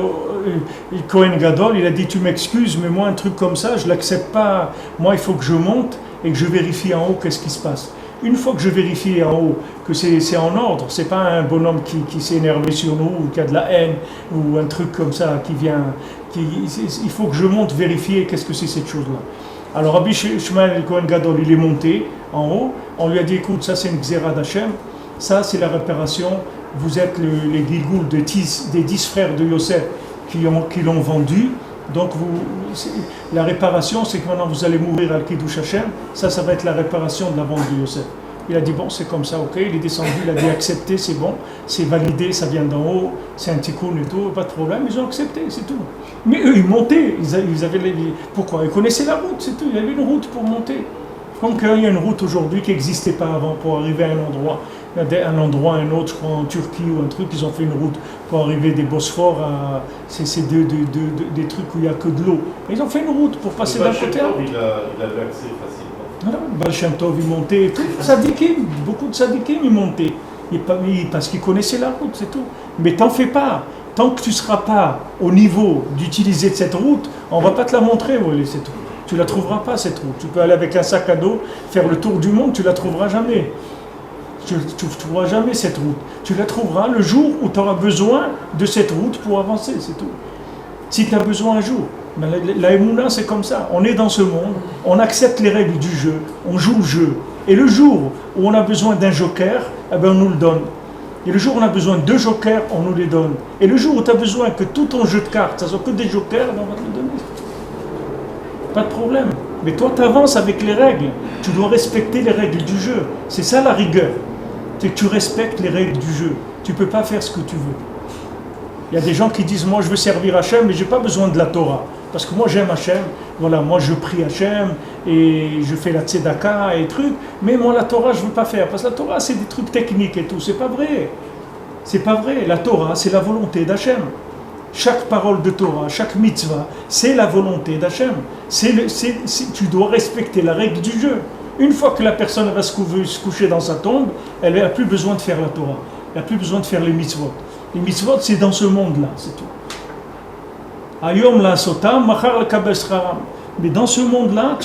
Cohen Gadol, il a dit, tu m'excuses, mais moi, un truc comme ça, je ne l'accepte pas. Moi, il faut que je monte et que je vérifie en haut qu'est-ce qui se passe. Une fois que je vérifie en haut que c'est en ordre, c'est pas un bonhomme qui s'est énervé sur nous, ou qui a de la haine, ou un truc comme ça qui vient... il faut que je monte vérifier qu'est-ce que c'est cette chose-là. Alors Rabbi Ishmael Cohen Gadol, il est monté en haut, on lui a dit, écoute, ça c'est une Xéra d'Hachem, ça c'est la réparation, vous êtes les Gilgoul des 10 frères de Yosef qui l'ont vendu, donc la réparation c'est que maintenant vous allez mourir à Kiddush Hashem, ça va être la réparation de la vente de Yosef. Il a dit bon c'est comme ça, ok, il est descendu, il a dit accepté, c'est bon, c'est validé, ça vient d'en haut, c'est un tikkun et tout, pas de problème, ils ont accepté, c'est tout. Mais eux ils montaient, ils avaient pourquoi? Ils connaissaient la route, c'est tout, il y avait une route pour monter. Comme qu'il y a une route aujourd'hui qui n'existait pas avant pour arriver à un endroit. Il y a un endroit, un autre, je crois en Turquie ou un truc, ils ont fait une route pour arriver des Bosphores à... C'est des trucs où il n'y a que de l'eau. Ils ont fait une route pour passer d'un côté à l'autre. Il avait accès facilement. Voilà, Baal Shem Tov, il montait, tout. Tzadikim, beaucoup de tzadikim, ils montaient. Parce qu'ils connaissaient la route, c'est tout. Mais t'en fais pas. Tant que tu ne seras pas au niveau d'utiliser cette route, on ne va pas te la montrer, voilà, c'est tout. Tu ne la trouveras pas, cette route. Tu peux aller avec un sac à dos, faire le tour du monde, tu ne la trouveras jamais. Tu ne trouveras jamais cette route. Tu la trouveras le jour où tu auras besoin de cette route pour avancer, c'est tout. Si tu as besoin un jour. Mais la Emouna, c'est comme ça. On est dans ce monde, on accepte les règles du jeu, on joue le jeu. Et le jour où on a besoin d'un joker, eh ben on nous le donne. Et le jour où on a besoin de 2 jokers, on nous les donne. Et le jour où tu as besoin que tout ton jeu de cartes, ça soit que des jokers, ben on va te le donner. Pas de problème. Mais toi, tu avances avec les règles. Tu dois respecter les règles du jeu. C'est ça la rigueur. C'est que tu respectes les règles du jeu. Tu ne peux pas faire ce que tu veux. Il y a des gens qui disent, moi je veux servir Hachem, mais je n'ai pas besoin de la Torah. Parce que moi j'aime Hachem, voilà, moi je prie Hachem, et je fais la tzedaka et trucs, mais moi la Torah je ne veux pas faire. Parce que la Torah c'est des trucs techniques et tout, c'est pas vrai. C'est pas vrai. La Torah c'est la volonté d'Hachem. Chaque parole de Torah, chaque mitzvah, c'est la volonté d'Hachem. Tu dois respecter la règle du jeu. Une fois que la personne va se coucher dans sa tombe, elle n'a plus besoin de faire la Torah. Elle n'a plus besoin de faire les mitzvot. Les mitzvot, c'est dans ce monde-là, c'est tout. Ayom la sotam, machar le kabes charam. Mais dans ce monde-là,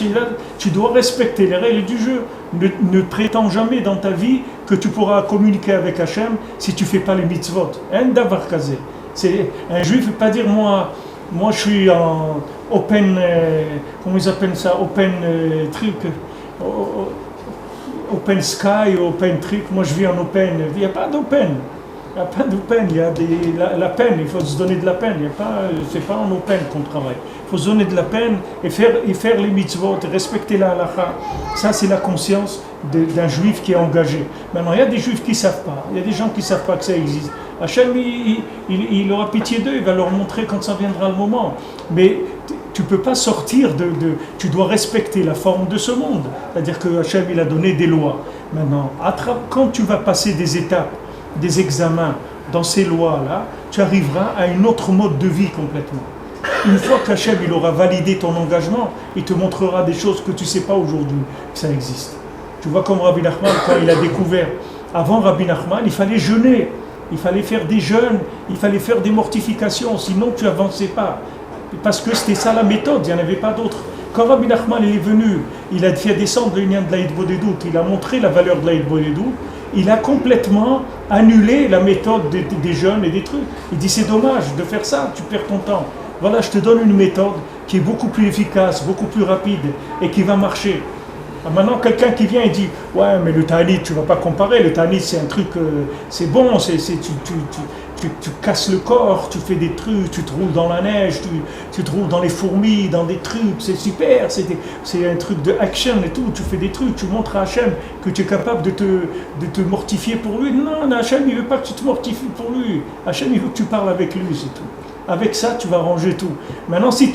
tu dois respecter les règles du jeu. Ne prétends jamais dans ta vie que tu pourras communiquer avec Hachem si tu ne fais pas les mitzvot. Un davar kazé. Un juif ne peut pas dire moi je suis en open, comment ils appellent ça, open truc, open sky, open truc, moi je vis en open. Il n'y a pas d'open. Il n'y a pas d'open, il y a la peine, il faut se donner de la peine. C'est pas en open qu'on travaille. Il faut se donner de la peine et faire les mitzvot, respecter la halakha. Ça, c'est la conscience d'un juif qui est engagé. Maintenant, il y a des juifs qui ne savent pas. Il y a des gens qui ne savent pas que ça existe. Hachem, il aura pitié d'eux, il va leur montrer quand ça viendra le moment. Mais tu ne peux pas sortir tu dois respecter la forme de ce monde. C'est-à-dire que Hachem, il a donné des lois. Maintenant, quand tu vas passer des étapes, des examens dans ces lois-là, tu arriveras à une autre mode de vie complètement. Une fois qu'Hachem il aura validé ton engagement, il te montrera des choses que tu ne sais pas aujourd'hui que ça existe. Tu vois comme Rabbi Nachman, quand il a découvert, avant Rabbi Nachman, il fallait jeûner, il fallait faire des jeûnes, il fallait faire des mortifications, sinon tu n'avançais pas. Parce que c'était ça la méthode, il n'y en avait pas d'autre. Quand Rabbi Nachman il est venu, il a fait descendre le lien de l'Aïd Bodedut, il a montré la valeur de l'Aïd Bodedut, il a complètement annulé la méthode des jeunes et des trucs. Il dit c'est dommage de faire ça, tu perds ton temps. Voilà, je te donne une méthode qui est beaucoup plus efficace, beaucoup plus rapide et qui va marcher. Maintenant, quelqu'un qui vient et dit ouais, mais le Ta'anit, tu ne vas pas comparer. Le Ta'anit, c'est un truc, c'est bon, tu casses le corps, tu fais des trucs, tu te roules dans la neige, tu te roules dans les fourmis, dans des trucs, c'est super, c'est un truc de action et tout, tu fais des trucs, tu montres à Hachem que tu es capable de te mortifier pour lui. Non, Hachem, il ne veut pas que tu te mortifies pour lui. Hachem, il veut que tu parles avec lui, c'est tout. Avec ça, tu vas ranger tout. Maintenant, si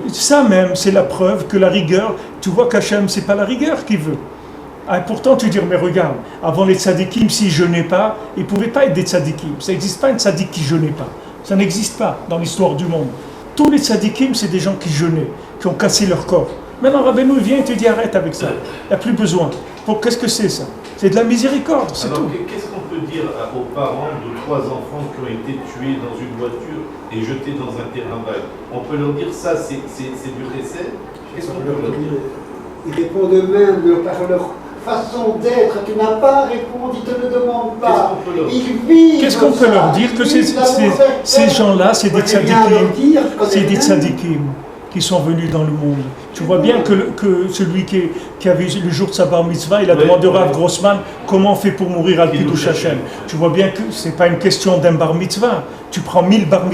ça même, c'est la preuve que la rigueur, tu vois qu'Hachem, c'est pas la rigueur qu'il veut. Ah, pourtant, tu dis, mais regarde, avant les tzadikim, s'ils ne jeûnaient pas, ils ne pouvaient pas être des tzadikim. Ça n'existe pas un tzadik qui ne jeûnait pas. Ça n'existe pas dans l'histoire du monde. Tous les tzadikim, c'est des gens qui jeûnaient, qui ont cassé leur corps. Maintenant, Rabbeinu vient et te dit arrête avec ça. Il n'y a plus besoin. Qu'est-ce que c'est ça? C'est de la miséricorde, c'est Alors, tout. qu'est-ce qu'on peut dire aux parents de 3 enfants qui ont été tués dans une voiture et jetés dans un terrain vague? On peut leur dire ça, c'est du récès? Qu'est-ce qu'on peut leur dire? Ils répondent eux-mêmes par leur façon d'être. Tu n'as pas à répondre, ils ne te le demandent pas. Ils vivent. Qu'est-ce qu'on peut leur dire? Que ces gens-là, c'est des tzadikim. C'est des tzadikim qui sont venus dans le monde. Tu vois bien que celui qui avait le jour de sa bar mitzvah, il a demandé au Rav Grossman comment on fait pour mourir al Kiddush Hashem. Tu vois bien que ce n'est pas une question d'un bar mitzvah. Tu prends 1000 bar mitzvah.